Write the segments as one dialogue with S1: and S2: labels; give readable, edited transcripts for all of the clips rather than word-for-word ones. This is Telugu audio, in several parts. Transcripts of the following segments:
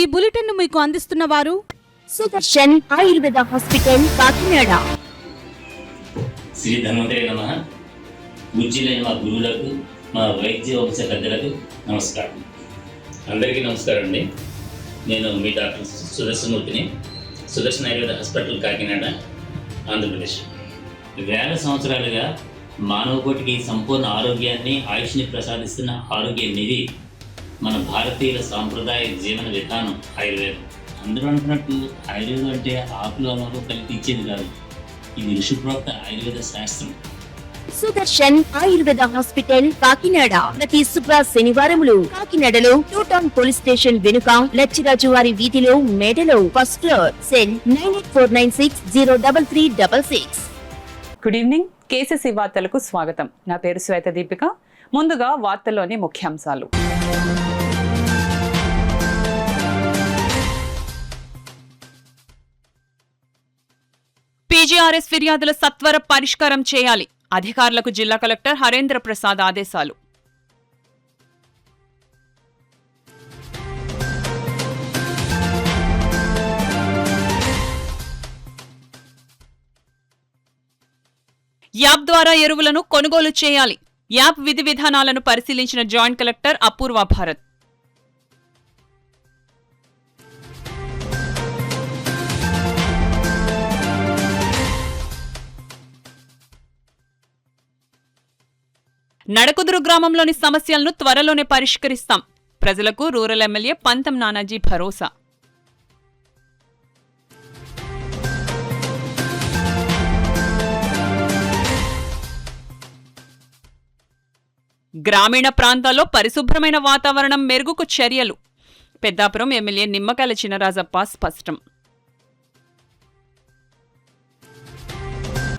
S1: ఈ బులెటిన్ ను మీకు అందిస్తున్న వారు సుదర్శన్ ఆయుర్వేద హాస్పిటల్ కాకినాడ.
S2: శ్రీ ధన్వంతరి నమః. పూజ్యులైన మా గురువులకు, మా వైద్య వంశ పెద్దలకు నమస్కారం. అందరికీ నమస్కారం అండి. నేను మీ డాక్టర్ సుదర్శనమూర్తిని, సుదర్శన్ ఆయుర్వేద హాస్పిటల్ కాకినాడ, ఆంధ్రప్రదేశ్. వేల సంవత్సరాలుగా మానవ కోటికి సంపూర్ణ ఆరోగ్యాన్ని, ఆయుష్ని ప్రసాదిస్తున్న ఆరోగ్య నిధి మన భారతీయుల సాంప్రదాయ జీవన విధానం ఆయుర్వేదం. అందరూ అంటున్నట్టు ఆయుర్వేదం అంటే ఆకులు అమలు కలిపి ఇచ్చేది కాదు. ఇది ఋషిప్రోక్త ఆయుర్వేద శాస్త్రం.
S1: సుదర్శన్ ఆయుర్వేద హాస్పిటల్ కాకినాడ ప్రతి శుక్ర శనివారములు కాకినాడలో 2 టౌన్ పోలీస్ స్టేషన్ వెనుక లచ్చిరాజు వారి వీధిలో మేడలో first floor. Cell 9849603366.
S3: Good evening. KCC వార్తలకు స్వాగతం. నా పేరు శ్వేత దీపిక. ముందుగా వార్తల్లోని ముఖ్యాంశాలు. పీజీఆర్ఎస్ ఫిర్యాదుల సత్వర పరిష్కారం చేయాలి. అధికారులకు జిల్లా కలెక్టర్ హరేంద్ర ప్రసాద్ ఆదేశాలు. యాప్ ద్వారా ఎరువులను కొనుగోలు చేయాలి. యాప్ విధి విధానాలను పరిశీలించిన జాయింట్ కలెక్టర్ అపూర్వ భారత్. నడకుదురు గ్రామంలోని సమస్యలను త్వరలోనే పరిష్కరిస్తాం. ప్రజలకు రూరల్ ఎమ్మెల్యే పంతం నానాజీ భరోసా. గ్రామీణ ప్రాంతాల్లో పరిశుభ్రమైన వాతావరణం మెరుగుకు చర్యలు. పెద్దాపురం ఎమ్మెల్యే నిమ్మకాయల చినరాజప్ప స్పష్టం.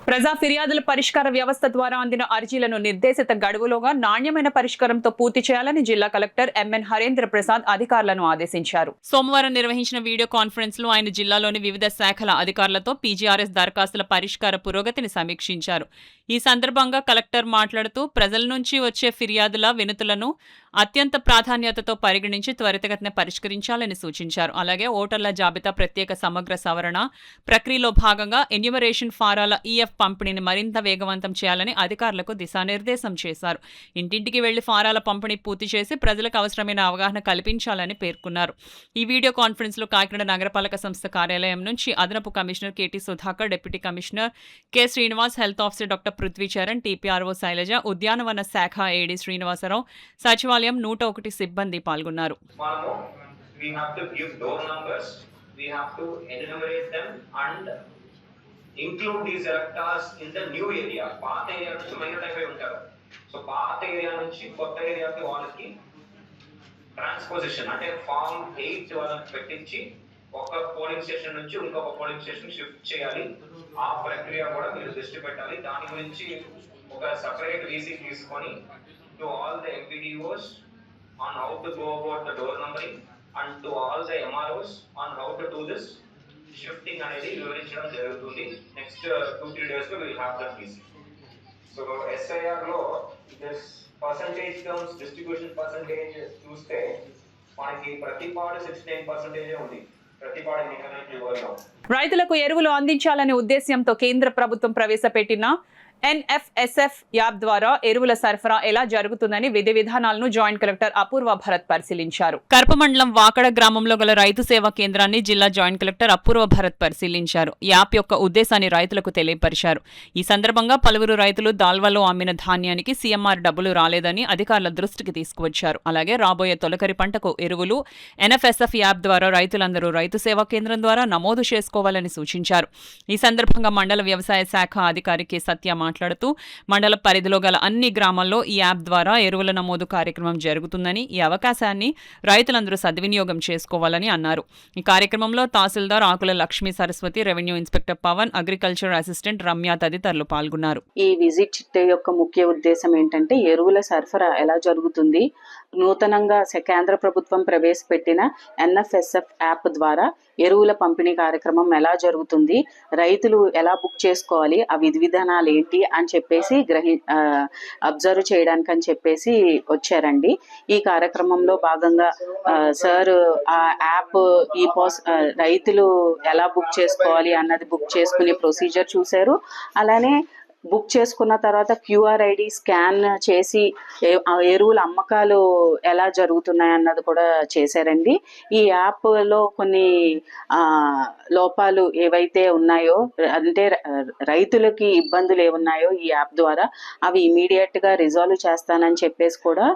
S3: ప్రజా ఫిర్యాదుల పరిష్కార వ్యవస్థ ద్వారా అందిన అర్జీలను నిర్దేశిత గడువులోగా నాణ్యమైన పరిష్కారంతో పూర్తి చేయాలని జిల్లా కలెక్టర్ ఎంఎన్ హరేంద్ర ప్రసాద్ అధికారులను ఆదేశించారు. సోమవారం నిర్వహించిన వీడియో కాన్ఫరెన్స్ లో ఆయన జిల్లాలోని వివిధ శాఖల అధికారులతో పీజీఆర్ఎస్ దరఖాస్తుల పరిష్కార పురోగతిని సమీక్షించారు. ఈ సందర్భంగా కలెక్టర్ మాట్లాడుతూ ప్రజల నుంచి వచ్చే ఫిర్యాదుల వినతులను అత్యంత ప్రాధాన్యతతో పరిగణించి త్వరితగతిన పరిష్కరించాలని సూచించారు. అలాగే ఓటర్ల జాబితా ప్రత్యేక సమగ్ర సవరణ ప్రక్రియలో భాగంగా ఎన్యూమరేషన్ ఫారాల ఈఎఫ్ పంపిణీని మరింత వేగవంతం చేయాలని అధికారులకు దిశానిర్దేశం చేశారు. ఇంటింటికి వెళ్లి ఫారాల పంపిణీ పూర్తి చేసి ప్రజలకు అవసరమైన అవగాహన కల్పించాలని పేర్కొన్నారు. ఈ వీడియో కాన్ఫరెన్స్ లో కాకినాడ నగరపాలక సంస్థ కార్యాలయం నుంచి అదనపు commissioner KT Sudhakar, deputy commissioner K Srinivas, health officer doctor Prithvicharan, TPRO Sailaja, ఉద్యానవన శాఖ ఏడీ శ్రీనివాసరావు, సచివాలయం 101 సిబ్బంది పాల్గొన్నారు.
S4: include these electors in the new area. పాత ఏరియా నుంచి మైగ్రేట్ అయిపోయి ఉంటారు. సో పాత ఏరియా నుంచి కొత్త ఏరియాకి వాళ్ళకి ట్రాన్స్పోజిషన్ అంటే ఫామ్ 8 వాళ్ళకి పెట్టించి ఒక పోలింగ్ స్టేషన్ నుంచి ఇంకొక పోలింగ్ స్టేషన్ షిఫ్ట్ చేయాలి. ఆ ప్రక్రియ కూడా మీరు దృష్టి పెట్టాలి. దాని గురించి ఒక సపరేట్ వీసీ తీసుకొని to all the MPDOs on how to go about the door numbering and to all the MROs on how to do this shifting అనేది వివరించడం జరుగుతుంది. నెక్స్ట్ 2-3 days లో will have that PC. So SIR లో this percentage terms distribution percentage చూస్తే మనకి ప్రతిపాడు 69% ఉంది. ప్రతిపాడు నికరంలో
S3: రైతులకు ఎరువులు అందించాలనే ఉద్దేశ్యంతో కేంద్ర ప్రభుత్వం ప్రవేశపెట్టిన ఎన్ఎఫ్ఎస్ఎఫ్ యాప్ ద్వారా ఎరువుల సరఫరా ఎలా జరుగుతుందని విధి విధానాలను జాయింట్ కలెక్టర్ అపూర్వ భరత్ పరిశీలించారు. కరప మండలం వాకడ గ్రామంలో గల రైతు సేవా కేంద్రాన్ని జిల్లా జాయింట్ కలెక్టర్ అపూర్వ భరత్ పరిశీలించారు. యాప్ యొక్క ఉద్దేశాన్ని రైతులకు తెలియపరిచారు. ఈ సందర్భంగా పలువురు రైతులు దాల్వాలో అమ్మిన ధాన్యానికి సీఎంఆర్ డబ్బులు రాలేదని అధికారుల దృష్టికి తీసుకువచ్చారు. అలాగే రాబోయే తొలకరి పంటకు ఎరువులు ఎన్ఎఫ్ఎస్ఎఫ్ యాప్ ద్వారా రైతులందరూ రైతు సేవా కేంద్రం ద్వారా నమోదు చేసుకోవాలని సూచించారు. ఈ సందర్భంగా మండల వ్యవసాయ శాఖ అధికారి కె సత్య మాట్లాడుతూ మండల పరిధిలో గల అన్ని గ్రామాల్లో ఈ యాప్ ద్వారా ఎరువుల నమోదు కార్యక్రమం జరుగుతుందని, ఈ అవకాశాన్ని రైతులందరూ సద్వినియోగం చేసుకోవాలని అన్నారు. ఈ కార్యక్రమంలో tahsildar Akula Lakshmi Saraswathi, revenue inspector Pavan, agriculture assistant Ramya తదితరులు పాల్గొన్నారు.
S5: ఈ విజిట్ యొక్క ముఖ్య ఉద్దేశం ఏంటంటే ఎరువుల సరఫరా ఎలా జరుగుతుంది, నూతనంగా కేంద్ర ప్రభుత్వం ప్రవేశపెట్టిన ఎన్ఎఫ్ఎస్ఎఫ్ యాప్ ద్వారా ఎరువుల పంపిణీ కార్యక్రమం ఎలా జరుగుతుంది, రైతులు ఎలా బుక్ చేసుకోవాలి, ఆ విధి విధానాలు ఏంటి అని చెప్పేసి అబ్జర్వ్ చేయడానికి అని చెప్పేసి వచ్చారండి. ఈ కార్యక్రమంలో భాగంగా సార్ ఆ యాప్ రైతులు ఎలా బుక్ చేసుకోవాలి అన్నది బుక్ చేసుకునే ప్రొసీజర్ చూశారు. అలానే బుక్ చేసుకున్న తర్వాత QR ID స్కాన్ చేసి ఎరువుల అమ్మకాలు ఎలా జరుగుతున్నాయి అన్నది కూడా చేశారండి. ఈ యాప్లో కొన్ని లోపాలు ఏవైతే ఉన్నాయో, అంటే రైతులకి ఇబ్బందులు ఏమున్నాయో ఈ యాప్ ద్వారా అవి ఇమీడియట్గా రిజాల్వ్ చేస్తానని చెప్పేసి కూడా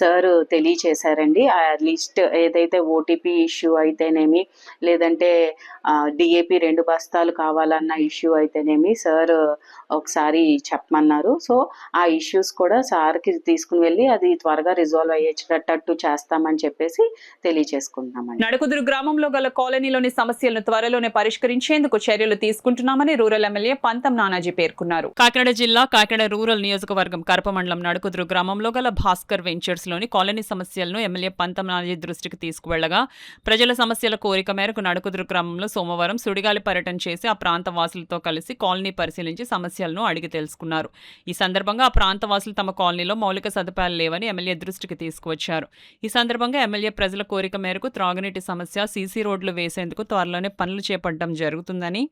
S5: సార్ తెలియచేశారండి. ఆ లిస్ట్ ఏదైతే OTP ఇష్యూ అయితేనేమి, లేదంటే DAP 2 బస్తాలు కావాలన్న ఇష్యూ అయితేనేమి సార్ ఒకసారి చెప్పమన్నారు. సో ఆ ఇష్యూస్ కూడా సార్కి తీసుకుని వెళ్ళి అది త్వరగా రిజాల్వ్ అయ్యేటట్టు చేస్తామని చెప్పేసి తెలియచేసుకుంటున్నామండి.
S3: నడుకుదురు గ్రామంలో గల కాలనీలోని సమస్యలను త్వరలోనే పరిష్కరించేందుకు చర్యలు తీసుకుంటున్నామని రూరల్ ఎమ్మెల్యే పంతం నానాజీ పేర్కొన్నారు. కాకినాడ జిల్లా కాకినాడ రూరల్ నియోజకవర్గం కరప మండలం నడుకుదురు గ్రామంలో గల భాస్కర్ వెంచర్స్ లోని కాలనీ సమస్యలను ఎమ్మెల్యే పంతం నానాజీ దృష్టికి తీసుకువెళ్లగా ప్రజల సమస్యల కోరిక మేరకు నడుకుదురు గ్రామంలో సోమవారం సుడిగాలి పర్యటన చేసి ఆ ప్రాంత వాసులతో కలిసి కాలనీ పరిశీలించి సమస్యలను అడిగి తెలుసుకున్నారు. ఈ సందర్భంగా ఆ ప్రాంత వాసులు తమ కాలనీలో మౌలిక సదుపాయాలు లేవని ఎమ్మెల్యే దృష్టికి తీసుకువచ్చారు. ఈ సందర్భంగా ఎమ్మెల్యే ప్రజల కోరిక మేరకు త్రాగునీటి సమస్య, సీసీ రోడ్లు వేసేందుకు త్వరలోనే పనులు చేపట్టడం జరుగుతుందని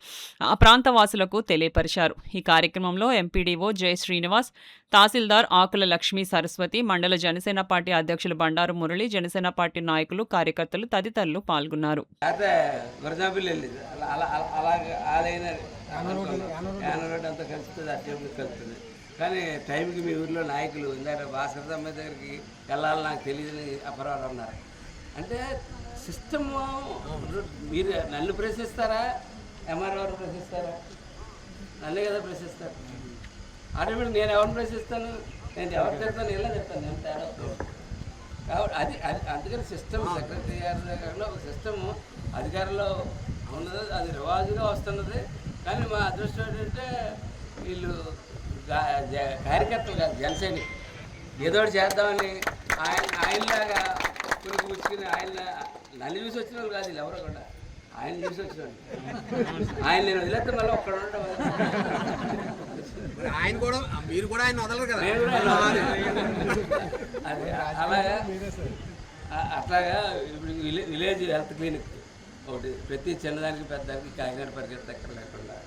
S3: ఆ ప్రాంత వాసులకు తెలియపరిచారు. ఈ కార్యక్రమంలో ఎంపీడీఓ జయ శ్రీనివాస్, తహసీల్దార్ ఆకుల లక్ష్మీ సరస్వతి, మండల జనసేన పార్టీ అధ్యక్షులు బండారు మురళి, జనసేన పార్టీ నాయకులు, కార్యకర్తలు తదితరులు పాల్గొన్నారు.
S6: అంతా కలుస్తుంది, ఆ టేబుల్ కలుస్తుంది. కానీ టైంకి మీ ఊర్లో నాయకులు ఇందాక భాస్కర్ అమ్మాయి దగ్గరికి వెళ్ళాలని నాకు తెలియదని అపరాలు అన్నారు. అంటే సిస్టమ్ మీరు నన్ను ప్రశ్నిస్తారా, MRO ప్రశ్నిస్తారా? నన్నే కదా ప్రశ్నిస్తారు. ఆటోమేటిక్ నేను ఎవరిని ప్రశ్నిస్తాను, నేను ఎవరు తిడతాను, ఎలా చెప్తాను, నేను తేడా. కాబట్టి అది అందుకని సిస్టమ్ సెక్రటరీ గారిలో ఒక సిస్టమ్ అధికారంలో ఉన్నది, అది రివాజుగా వస్తున్నది. కానీ మా అదృష్టం ఏంటంటే వీళ్ళు కార్యకర్తలు కాదు, జనసేన ఏదో ఒకటి చేద్దామని ఆయనలాగా కొన్ని కూర్చుని నన్ను చూసి వచ్చిన వాళ్ళు కాదు, వీళ్ళు ఎవరో కూడా ఆయన చూసి వచ్చిన వాళ్ళు. ఆయన నేను వదిలేస్తే మళ్ళీ ఒక్కడ ఉండడం,
S7: ఆయన కూడా మీరు కూడా ఆయన వదలరు కదా.
S6: అది అట్లాగా ఇప్పుడు విలేజ్ హెల్త్ క్లినిక్ ఒకటి ప్రతి చిన్నదానికి పెద్దదానికి కాకినాడ పరిగెత్తి ఎక్కడ లేకుండా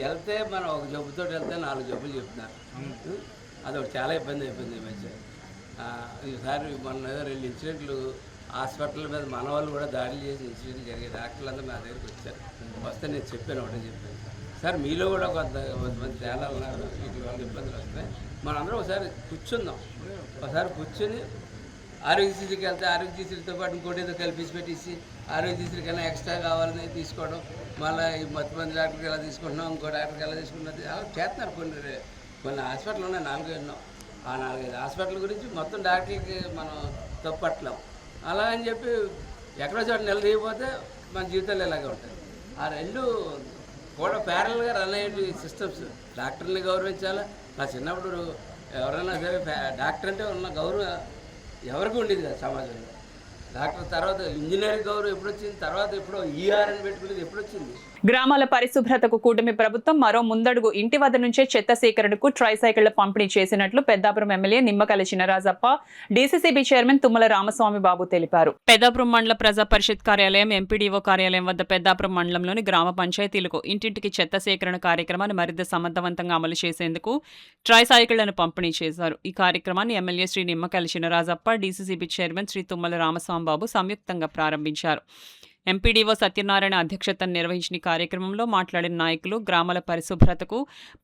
S6: వెళ్తే మనం ఒక జబ్బుతో వెళ్తే 4 జబ్బులు చెప్తున్నారు. అదొకటి చాలా ఇబ్బంది అయిపోయింది ఈ మధ్య. ఈసారి మొన్న ఏదో 2 ఇన్సిడెంట్లు హాస్పిటల్ మీద మన వాళ్ళు కూడా దాడులు చేసి ఇన్సిడెంట్లు జరిగాయి. డాక్టర్లంతా నా దగ్గరికి వచ్చారు. వస్తే నేను చెప్పాను, సార్ మీలో కూడా కొంతమంది తేడాలు ఉన్నారు, వీటి వల్ల ఇబ్బందులు వస్తున్నాయి, మనందరం ఒకసారి కూర్చుందాం. ఒకసారి కూర్చొని ఆరోగ్యశ్రీకి వెళ్తే ఆరోగ్యశ్రీతో పాటు ఇంకోటి ఏదో కల్పించి పెట్టేసి ఆరోగ్యశ్రీ కన్నా ఎక్స్ట్రా కావాలని తీసుకోవడం, మళ్ళీ ఈ మొత్తమంది డాక్టర్కి ఎలా తీసుకుంటున్నాం, ఇంకో డాక్టర్కి ఎలా తీసుకుంటున్నది అలా చేస్తున్నారు. కొన్ని హాస్పిటల్ ఉన్నాయి, 4 ఎన్నో. ఆ 4-5 హాస్పిటల్ గురించి మొత్తం డాక్టర్కి మనం తప్పట్లేం. అలా అని చెప్పి ఎక్కడో చోట నిలదీయకపోతే మన జీవితాలు ఇలాగే ఉంటాయి. ఆ 2 కూడా ప్యారల్గా రన్ అయ్యే సిస్టమ్స్. డాక్టర్ని గౌరవించాలా. నా చిన్నప్పుడు ఎవరైనా సరే డాక్టర్ అంటే ఉన్న గౌరవం ఎవరికి ఉండేది కదా సమాజంలో. డాక్టర్ తర్వాత ఇంజనీరింగ్ గౌరవం ఎప్పుడు వచ్చింది, తర్వాత ఎప్పుడో ER అని పెట్టుకునేది ఎప్పుడు వచ్చింది.
S3: గ్రామాల పరిశుభ్రతకు కూటమి ప్రభుత్వం మరో ముందడుగు. ఇంటి వద్ద నుంచే చెత్త సేకరణకు ట్రైసైకిళ్ల పంపిణీ చేసినట్లు Peddapuram MLA Nimmakalli Chinarajappa, DCCB chairman Tummala Ramaswamy Babu తెలిపారు. పెద్దాపురం మండల ప్రజా పరిషత్ కార్యాలయం, ఎంపీడీఓ కార్యాలయం వద్ద పెద్దాపురం మండలంలోని గ్రామ పంచాయతీలకు ఇంటింటికి చెత్త సేకరణ కార్యక్రమాన్ని మరింత సమర్థవంతంగా అమలు చేసేందుకు ట్రైసైకిళ్లను పంపిణీ చేశారు. ఈ కార్యక్రమాన్ని MLA Shri Nimmakalli Chinarajappa, DCCB chairman Shri Tummala Ramaswamy Babu సంయుక్తంగా ప్రారంభించారు. ఎంపీడీఓ సత్యనారాయణ అధ్యక్షతన నిర్వహించిన కార్యక్రమంలో మాట్లాడిన నాయకులు గ్రామాల పరిశుభ్రతకు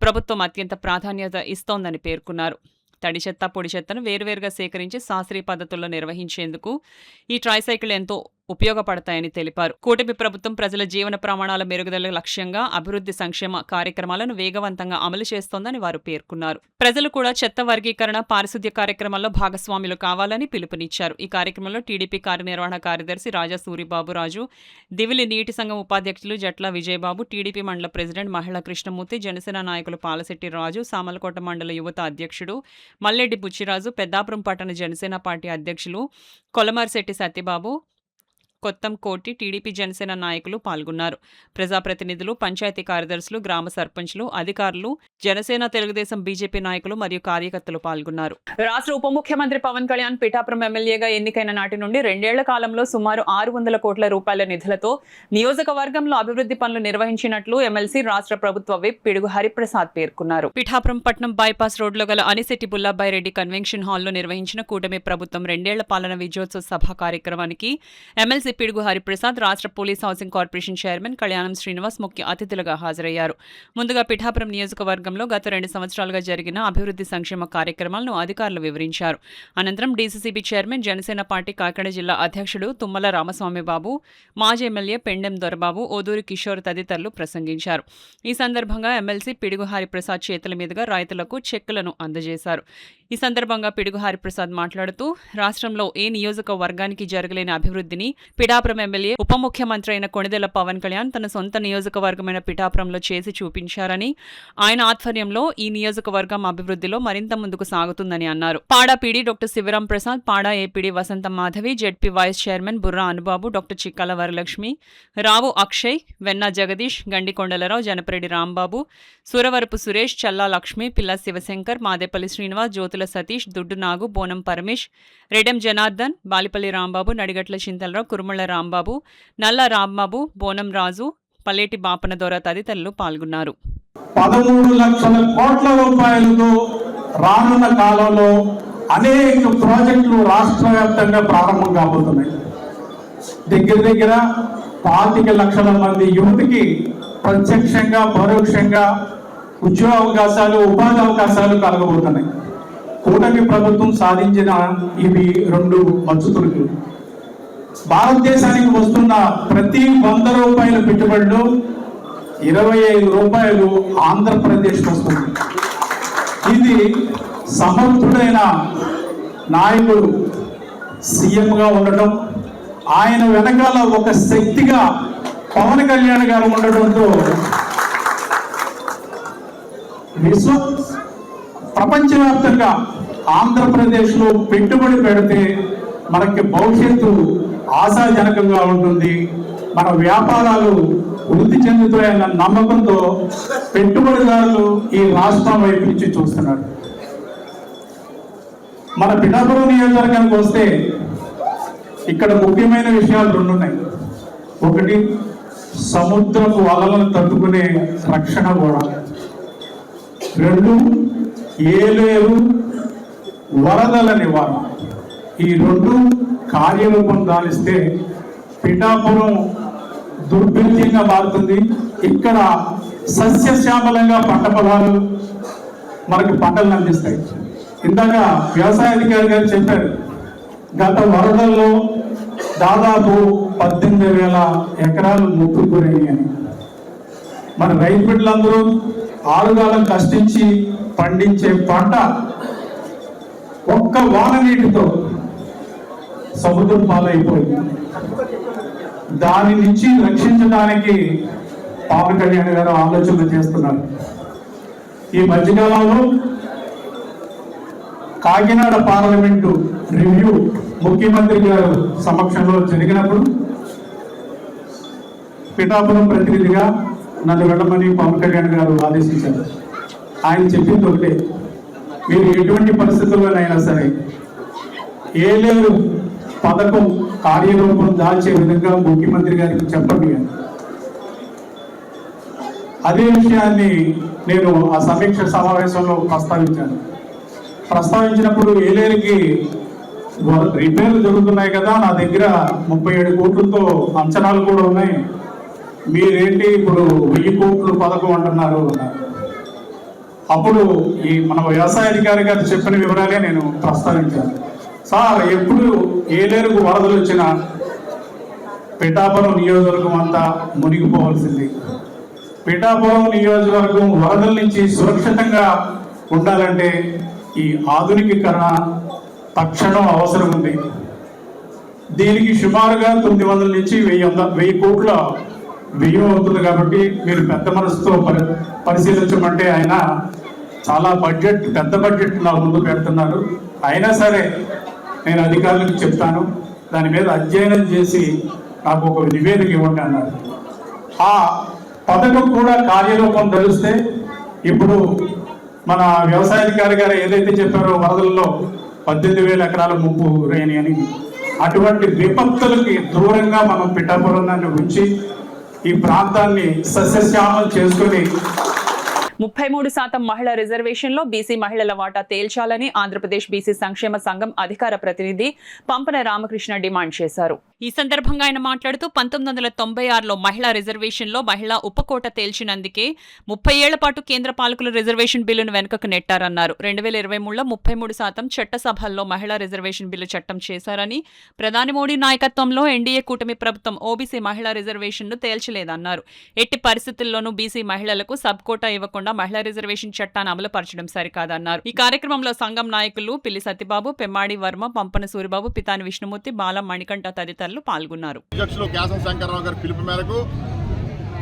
S3: ప్రభుత్వం అత్యంత ప్రాధాన్యత ఇస్తోందని పేర్కొన్నారు. తడి చెత్త, పొడి చెత్తను వేరువేరుగా సేకరించి శాస్త్రీయ పద్ధతుల్లో నిర్వహించేందుకు ఈ ట్రైసైకిల్ ఎంతో ఉపయోగపడతాయని తెలిపారు. కూటమి ప్రభుత్వం ప్రజల జీవన ప్రమాణాల మెరుగుదల లక్ష్యంగా అభివృద్ధి సంక్షేమ కార్యక్రమాలను వేగవంతంగా అమలు చేస్తోందని వారు పేర్కొన్నారు. ప్రజలు కూడా చెత్త వర్గీకరణ, పారిశుద్ధ్య కార్యక్రమాల్లో భాగస్వాములు కావాలని పిలుపునిచ్చారు. ఈ కార్యక్రమంలో టీడీపీ కార్యనిర్వహణ కార్యదర్శి రాజా సూరిబాబురాజు, దివిలి నీటి సంఘం ఉపాధ్యక్షులు జట్ల విజయబాబు, టీడీపీ మండల ప్రెసిడెంట్ మహిళా కృష్ణమూర్తి, జనసేన నాయకులు పాలశెట్టి రాజు, సామలకోట మండల యువత అధ్యక్షుడు మల్లెడ్డి బుచ్చిరాజు, పెద్దాపురం పట్టణ జనసేన పార్టీ అధ్యక్షులు కొలమర్శెట్టి సత్యబాబు, కొత్తం కోటి, టీడీపీ జనసేన నాయకులు పాల్గొన్నారు. ప్రజాప్రతినిధులు, పంచాయతీ కార్యదర్శులు, గ్రామ సర్పంచ్లు, అధికారులు, జనసేన, తెలుగుదేశం, బీజేపీ నాయకులు మరియు కార్యకర్తలు పాల్గొన్నారు. రాష్ట్ర ఉప ముఖ్యమంత్రి పవన్ కళ్యాణ్ పిఠాపురం ఎమ్మెల్యేగా ఎన్నికైన నాటి నుండి 2 ఏళ్ల కాలంలో సుమారు 600 కోట్ల రూపాయల నిధులతో నియోజకవర్గంలో అభివృద్ధి పనులు నిర్వహించినట్లు ఎమ్మెల్సీ రాష్ట్ర ప్రభుత్వ విప్ పిడుగు హరిప్రసాద్ పేర్కొన్నారు. పిఠాపురం పట్నం బైపాస్ రోడ్లో గల అనిశెట్టి బుల్లాబాయ్ రెడ్డి కన్వెన్షన్ హాల్లో నిర్వహించిన కూటమి ప్రభుత్వం 2 ఏళ్ల పాలన విజయోత్సవ సభ కార్యక్రమానికి ఎమ్మెల్సీ పిడుగు హరిప్రసాద్, రాష్ట్ర పోలీస్ హౌసింగ్ కార్పొరేషన్ చైర్మన్ కళ్యాణం శ్రీనివాస్ ముఖ్య అతిథులుగా హాజరయ్యారు. ముందుగా పిఠాపురం నియోజకవర్గంలో గత 2 సంవత్సరాలుగా జరిగిన అభివృద్ధి సంక్షేమ కార్యక్రమాలను అధికారులు వివరించారు. అనంతరం DCCB chairman, Janasena party Kakinada జిల్లా అధ్యక్షుడు తుమ్మల రామస్వామి బాబు, మాజీ ఎమ్మెల్యే పెండెం దొరబాబు, ఓదూరి కిషోర్ తదితరులు ప్రసంగించారు. ఈ సందర్భంగా ఎమ్మెల్సీ పిడుగు హరిప్రసాద్ చేతుల మీదుగా రైతులకు చెక్కులను అందజేశారు. ఈ సందర్భంగా పిడుగు హరిప్రసాద్ మాట్లాడుతూ రాష్ట్రంలో ఏ నియోజకవర్గానికి జరగలేని అభివృద్ధిని పిఠాపురం ఎమ్మెల్యే, ఉప ముఖ్యమంత్రి అయిన కొణిదెల పవన్ కళ్యాణ్ తన సొంత నియోజకవర్గమైన పిఠాపురంలో చేసి చూపించారని, ఆయన ఆధ్వర్యంలో ఈ నియోజకవర్గం అభివృద్ధిలో మరింత ముందుకు సాగుతుందని అన్నారు. పాడా PD doctor Sivaram Prasad, PADA APD Vasantha Madhavi, ZP vice chairman Burra Anubabu, doctor Chikkala Varalakshmi, Rao Akshay, Venna Jagadish, Gandikondalarao, Janapareddy Rambabu, Suravarapu Suresh, Challa Lakshmi, Pilla Sivasankar, Madepalli Srinivas, Jyothula Satish, దుడ్డు నాగు, బోనం పరమేష్, రెడెం జనార్దన్, బాలిపల్లి రాంబాబు, నడిగట్ల చింతలరావు, కురుమళ్ల రాంబాబు, నల్ల రాంబాబు, బోనం రాజు, పల్లేటి బాపన దొర తదితరులు పాల్గొన్నారు.
S8: 13 లక్షల కోట్ల రూపాయలతో రానున్న కాలంలో అనేక ప్రాజెక్టులు రాష్ట్ర వ్యాప్తంగా ప్రారంభం కాబోతున్నాయి. దగ్గర 25 లక్షల మంది యువతకి ప్రత్యక్షంగా, పరోక్షంగా ఉద్యోగ అవకాశాలు, ఉపాధి అవకాశాలు కలగబోతున్నాయి. కూటమి ప్రభుత్వం సాధించిన ఇవి 2 మచ్చుతురుకులు. భారతదేశానికి వస్తున్న ప్రతి 100 రూపాయల పెట్టుబడిలో 25 రూపాయలు ఆంధ్రప్రదేశ్ వస్తుంది. ఇది సమర్థుడైన నాయకుడు సీఎంగా ఉండటం, ఆయన వెనకాల ఒక శక్తిగా పవన్ కళ్యాణ్ గారు ఉండటంతో ప్రపంచవ్యాప్తంగా ఆంధ్రప్రదేశ్లో పెట్టుబడి పెడితే మనకి భవిష్యత్తు ఆశాజనకంగా ఉంటుంది, మన వ్యాపారాలు వృద్ధి చెందుతాయన్న నమ్మకంతో పెట్టుబడిదారులు ఈ రాష్ట్రం వైపు నుంచి చూస్తున్నారు. మన పిఠాపురం నియోజకవర్గానికి వస్తే ఇక్కడ ముఖ్యమైన విషయాలు 2 ఉన్నాయి. ఒకటి, సముద్రపు అలలను తట్టుకునే రక్షణ కూడా. 2, ఏలేరు వరదల నివారణ. ఈ 2 కార్యరూపం దాలిస్తే పిఠాపురం దుర్భిన్నంగా మారుతుంది. ఇక్కడ సస్యశ్యామలంగా పంట పొలాలు మనకు పంటలను అందిస్తాయి. ఇందాక వ్యవసాయ అధికారి గారు చెప్పారు, గత వరదల్లో దాదాపు 18,000 ఎకరాలు ముక్కుకునేవి అని. మన రైతు బిడ్డలందరూ ఆరుగాలం కష్టించి పండించే పంట ఒక్క వాన నీటితో సముద్రం పాలైపోయింది. దాని నుంచి రక్షించడానికి పవన్ కళ్యాణ్ గారు ఆలోచనలు చేస్తున్నారు. ఈ మధ్యకాలంలో కాకినాడ పార్లమెంటు రివ్యూ ముఖ్యమంత్రి గారు సమక్షంలో జరిగినప్పుడు పిఠాపురం ప్రతినిధిగా నన్ను వెళ్ళమని పవన్ కళ్యాణ్ గారు ఆదేశించారు. ఆయన చెప్పింది ఒకటే, మీరు ఎటువంటి పరిస్థితుల్లోనైనా సరే ఏలేరు పథకం కార్యరూపం దాల్చే విధంగా ముఖ్యమంత్రి గారికి చెప్పండి అని. అదే విషయాన్ని నేను ఆ సమీక్ష సమావేశంలో ప్రస్తావించినప్పుడు ఏలేరుకి రిపేర్లు జరుగుతున్నాయి కదా, నా దగ్గర 37 కోట్లతో అంచనాలు కూడా ఉన్నాయి, మీరేంటి ఇప్పుడు 1000 కోట్లు పథకం అంటున్నారు అన్నారు. అప్పుడు ఈ మన వ్యవసాయ అధికారి గారు చెప్పిన వివరాలే నేను ప్రస్తావించాను. సార్, ఎప్పుడు ఏలేరుకు వరదలు వచ్చినా పిఠాపురం నియోజకవర్గం అంతా మునిగిపోవాల్సింది. పిఠాపురం నియోజకవర్గం వరదల నుంచి సురక్షితంగా ఉండాలంటే ఈ ఆధునికీకరణ తక్షణం అవసరం ఉంది. దీనికి సుమారుగా 900 నుంచి 1000 కోట్ల వ్యయం అవుతుంది. కాబట్టి మీరు పెద్ద మనసుతో పరిశీలించమంటే ఆయన చాలా పెద్ద బడ్జెట్ నా ముందు పెడుతున్నారు. అయినా సరే నేను అధికారులకు చెప్తాను, దాని మీద అధ్యయనం చేసి నాకు ఒక నివేదిక ఇవ్వండి అన్నారు. ఆ పథకం కూడా కార్యరూపం తెలిస్తే ఇప్పుడు మన వ్యవసాయాధికారి గారు ఏదైతే చెప్పారో వరదల్లో 18,000 ఎకరాల ముప్పు రేని అని, అటువంటి విపత్తులకి దూరంగా మనం పిఠాపురం దాన్ని ఉంచి ఈ ప్రాంతాన్ని సస్యశ్యామం చేసుకుని
S3: 33% మహిళా రిజర్వేషన్లో బీసీ మహిళల వాటా తేల్చాలని ఆంధ్రప్రదేశ్ బీసీ సంక్షేమ సంఘం అధికార ప్రతినిధి పంపన రామకృష్ణ డిమాండ్ చేశారు. ఈ సందర్భంగా ఆయన మాట్లాడుతూ 1996లో మహిళా రిజర్వేషన్లో మహిళా ఉపకోట తేల్చినందుకే 30 ఏళ్ల పాటు కేంద్ర పాలకులు రిజర్వేషన్ బిల్లును వెనుకకు నెట్టారన్నారు. 2023లో 33% చట్టసభల్లో మహిళా రిజర్వేషన్ బిల్లు చట్టం చేశారని, ప్రధాని మోడీ నాయకత్వంలో ఎన్డీఏ కూటమి ప్రభుత్వం ఓబీసీ మహిళా రిజర్వేషన్ను తేల్చలేదన్నారు. ఎట్టి పరిస్థితుల్లోనూ బీసీ మహిళలకు సబ్ కోటా ఇవ్వకుండా మహిళా రిజర్వేషన్ చట్టాన్ని అమలు పరచడం సరికాదన్నారు. ఈ కార్యక్రమంలో సంఘం నాయకులు పిల్లి సత్యబాబు, పెమ్మాడి వర్మ, పంపన సూరిబాబు, పితాని విష్ణుమూర్తి, బాలం మణికంఠ తదితరులు పాల్గొన్నారు.
S9: అధ్యక్షులు కేశవ శంకర్రావు గారి పిలుపు మేరకు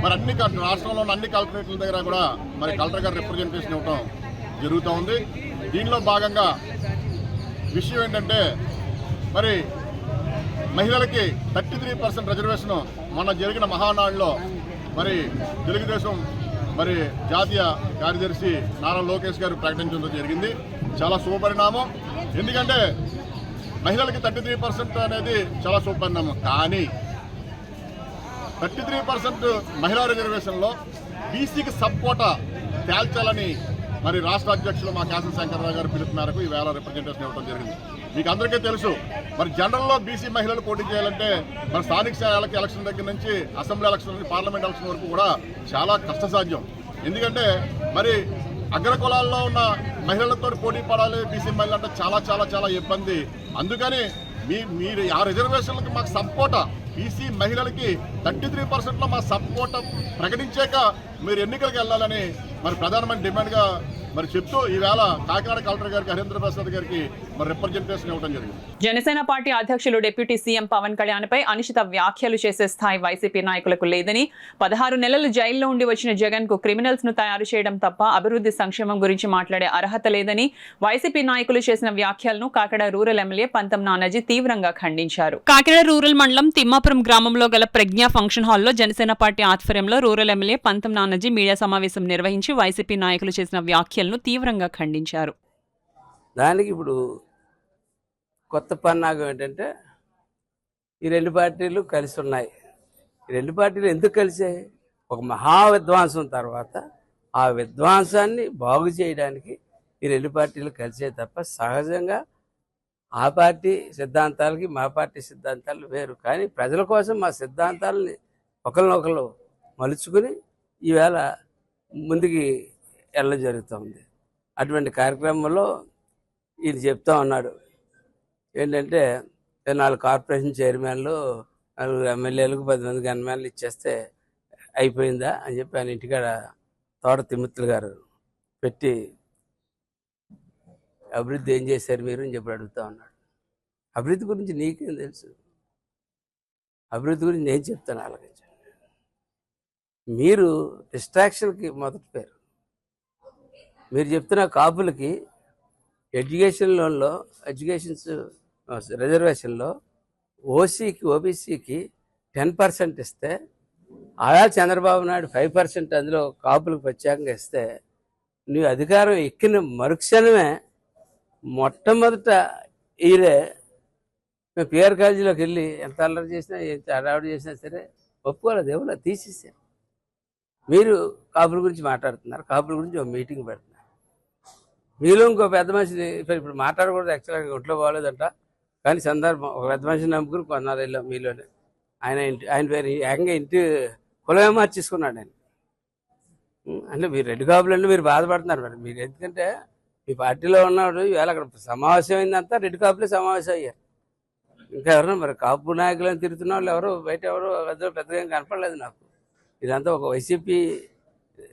S9: మరి అన్ని రాష్ట్రంలో అన్ని కలెక్టరేట్ల దగ్గర కూడా మరి కలెక్టర్ గారు రిప్రజెంటేషన్ ఇవ్వడం జరుగుతూ ఉంది. దీనిలో భాగంగా విషయం ఏంటంటే మరి మహిళలకి 33% రిజర్వేషన్ మొన్న జరిగిన మహానాడులో మరి తెలుగుదేశం మరి జాతీయ కార్యదర్శి నారా లోకేష్ గారు ప్రకటించడం జరిగింది. చాలా శుభపరిణామం. ఎందుకంటే మహిళలకి 33% అనేది చాలా శుభపరిణామం. కానీ 33% మహిళా రిజర్వేషన్లో బీసీకి సబ్ కోటా తేల్చాలని మరి రాష్ట్ర అధ్యక్షులు మా కేశవ శంకర్రావు గారు పిలుపు మేరకు ఈవేళ రిప్రజెంటేషన్ ఇవ్వడం జరిగింది. మీకు అందరికీ తెలుసు మరి జనరల్లో బీసీ మహిళలు పోటీ చేయాలంటే మన స్థానిక స్థాయిలకి ఎలక్షన్ దగ్గర నుంచి అసెంబ్లీ ఎలక్షన్ నుంచి పార్లమెంట్ ఎలక్షన్ వరకు కూడా చాలా కష్టసాధ్యం. ఎందుకంటే మరి అగ్ర కులాల్లో ఉన్న మహిళలతో పోటీ పడాలి బీసీ మహిళలు అంటే చాలా చాలా చాలా ఇబ్బంది. అందుకని మీరు ఆ రిజర్వేషన్లకి మాకు సబ్ కోటా బీసీ మహిళలకి 33%లో మా సబ్ కోటా ప్రకటించాక మీరు ఎన్నికలకు వెళ్ళాలని మరి ప్రధానమంత్రి డిమాండ్గా మరి చెప్తూ ఈవేళ కాకినాడ కలెక్టర్ గారికి హరేంద్ర ప్రసాద్ గారికి మరి రిప్రజెంటేషన్ ఇవ్వడం జరిగింది.
S3: జనసేన పార్టీ అధ్యక్షులు డిప్యూటీ సీఎం పవన్ కళ్యాణ్పై అనుచిత వ్యాఖ్యలు చేసే స్థాయి వైసీపీ నాయకులకు లేదని, 16 నెలలు జైల్లో ఉండి వచ్చిన జగన్ కు క్రిమినల్స్ ను తయారు చేయడం తప్ప అభివృద్ధి సంక్షేమం గురించి మాట్లాడే అర్హత లేదని వైసీపీ నాయకులు చేసిన వ్యాఖ్యలను కాకినాడ రూరల్ ఎమ్మెల్యే పంతం నానాజీ తీవ్రంగా ఖండించారు. కాకినాడ రూరల్ మండలం తిమ్మాపురం గ్రామంలో గల ప్రజ్ఞా ఫంక్షన్ హాల్లో జనసేన పార్టీ ఆధ్వర్యంలో రూరల్ ఎమ్మెల్యే పంతం నానాజీ మీడియా సమావేశం నిర్వహించి వైసీపీ నాయకులు చేసిన వ్యాఖ్యలను తీవ్రంగా ఖండించారు.
S6: దానికి ఇప్పుడు కొత్త పన్నాగం ఏంటంటే ఈ రెండు పార్టీలు కలిసి ఉన్నాయి. ఈ రెండు పార్టీలు ఎందుకు కలిసాయి? ఒక మహా విధ్వంసం తర్వాత ఆ విధ్వంసాన్ని బాగు చేయడానికి ఈ రెండు పార్టీలు కలిసే తప్ప సహజంగా ఆ పార్టీ సిద్ధాంతాలకి మా పార్టీ సిద్ధాంతాలు వేరు. కానీ ప్రజల కోసం మా సిద్ధాంతాలని ఒకరినొకరు మలుచుకుని ఈవేళ ముందుకి వెళ్ళడం జరుగుతుంది. అటువంటి కార్యక్రమంలో ఈయన చెప్తా ఉన్నాడు ఏంటంటే 4 కార్పొరేషన్ చైర్మన్లు, 4 ఎమ్మెల్యేలకు 10 మంది గన్మెన్లు ఇచ్చేస్తే అయిపోయిందా అని చెప్పి ఆయన ఇంటికాడ తోట తిమ్మతులు గారు పెట్టి అభివృద్ధి ఏం చేశారు మీరు అని చెప్పి అడుగుతా ఉన్నాడు. అభివృద్ధి గురించి నీకేం తెలుసు? అభివృద్ధి గురించి నేను చెప్తాను. ఆలోచించండి. మీరు డిస్ట్రాక్షన్కి మొదటి పేరు. మీరు చెప్తున్న కాపులకి ఎడ్యుకేషన్ లోన్లో రిజర్వేషన్లో ఓసీకి ఓబీసీకి 10% ఇస్తే ఆయా చంద్రబాబు నాయుడు 5% అందులో కాపులకు ప్రత్యేకంగా ఇస్తే నువ్వు అధికారం ఎక్కిన మరుక్షణమే మొట్టమొదట ఈరే మేము పిఆర్ కాలేజీలోకి వెళ్ళి ఎంత అల్లరి చేసినా ఎంత అడావిడి చేసినా సరే ఒప్పుకోలేదు, ఎవరో తీసేసారు. మీరు కాపుల గురించి మాట్లాడుతున్నారు, కాపుల గురించి ఒక మీటింగ్ పెడుతున్నారు. మీలో ఇంకో పెద్ద మనిషిని ఇప్పుడు మాట్లాడకూడదు, యాక్చువల్గా ఒంట్లో బాగోలేదంట, కానీ సందర్భం ఒక పెద్ద మనిషిని నమ్ముకుని కొన్నారు వెళ్ళాం మీలోనే. ఆయన పేరు ఏకంగా ఇంటి కులమే మార్చేసుకున్నాడు ఆయన. అంటే మీరు రెడ్డి కాపులంటే మీరు బాధపడుతున్నారు మేడం. మీరు ఎందుకంటే మీ పార్టీలో ఉన్నాడు ఇవాళ అక్కడ సమావేశం అయిందంతా రెడ్డి కాపులే సమావేశం అయ్యారు. ఇంకా ఎవరన్నా మరి కాపు నాయకులను తిరుగుతున్న వాళ్ళు ఎవరు బయట ఎవరు పెద్దగా కనపడలేదు నాకు. ఇదంతా ఒక వైసీపీ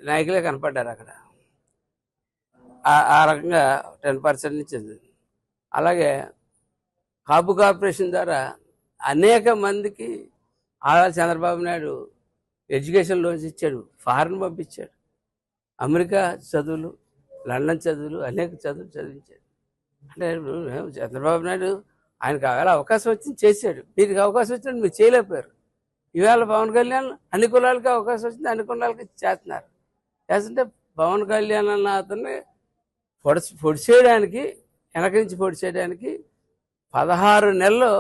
S6: నాయకులే కనపడ్డారు అక్కడ. ఆ రకంగా 10% నుంచి. అలాగే కాపు కార్పొరేషన్ ద్వారా అనేక మందికి ఆళ్ళ చంద్రబాబు నాయుడు ఎడ్యుకేషన్ లోన్స్ ఇచ్చాడు, ఫారెన్ పంపించాడు, అమెరికా చదువులు, లండన్ చదువులు, అనేక చదువులు చదివించాడు. అంటే చంద్రబాబు నాయుడు ఆయనకు అవకాశం వచ్చింది చేశాడు. మీకు అవకాశం వచ్చినట్టు మీరు చేయలేకపోయారు. ఈవేళ పవన్ కళ్యాణ్ అన్ని కులాలకి అవకాశం వచ్చింది, అన్ని కులాలకి చేస్తున్నారు. చేస్తుంటే పవన్ కళ్యాణ్ అన్న అతన్ని పొడిచేయడానికి, వెనక నుంచి పొడిచేయడానికి 16 నెలలు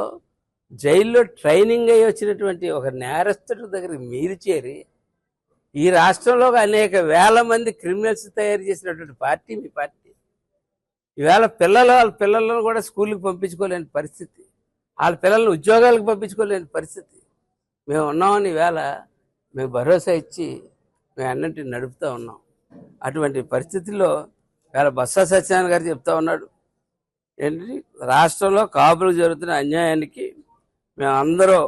S6: జైల్లో ట్రైనింగ్ అయ్యి వచ్చినటువంటి ఒక నేరస్తుడి దగ్గరికి మీరు చేరి ఈ రాష్ట్రంలో అనేక వేల మంది క్రిమినల్స్ తయారు చేసినటువంటి పార్టీ మీ పార్టీ. ఈవేళ వాళ్ళ పిల్లలను కూడా స్కూల్కి పంపించుకోలేని పరిస్థితి, వాళ్ళ పిల్లల్ని ఉద్యోగాలకు పంపించుకోలేని పరిస్థితి. మేము ఉన్నామని ఈవేళ మేము భరోసా ఇచ్చి మేము అన్నింటిని నడుపుతూ ఉన్నాం. అటువంటి పరిస్థితుల్లో ఈవేళ బొత్స సత్యనారాయణ గారు చెప్తా ఉన్నాడు ఏంటి, రాష్ట్రంలో కాపులకు జరుగుతున్న అన్యాయానికి మేము అందరూ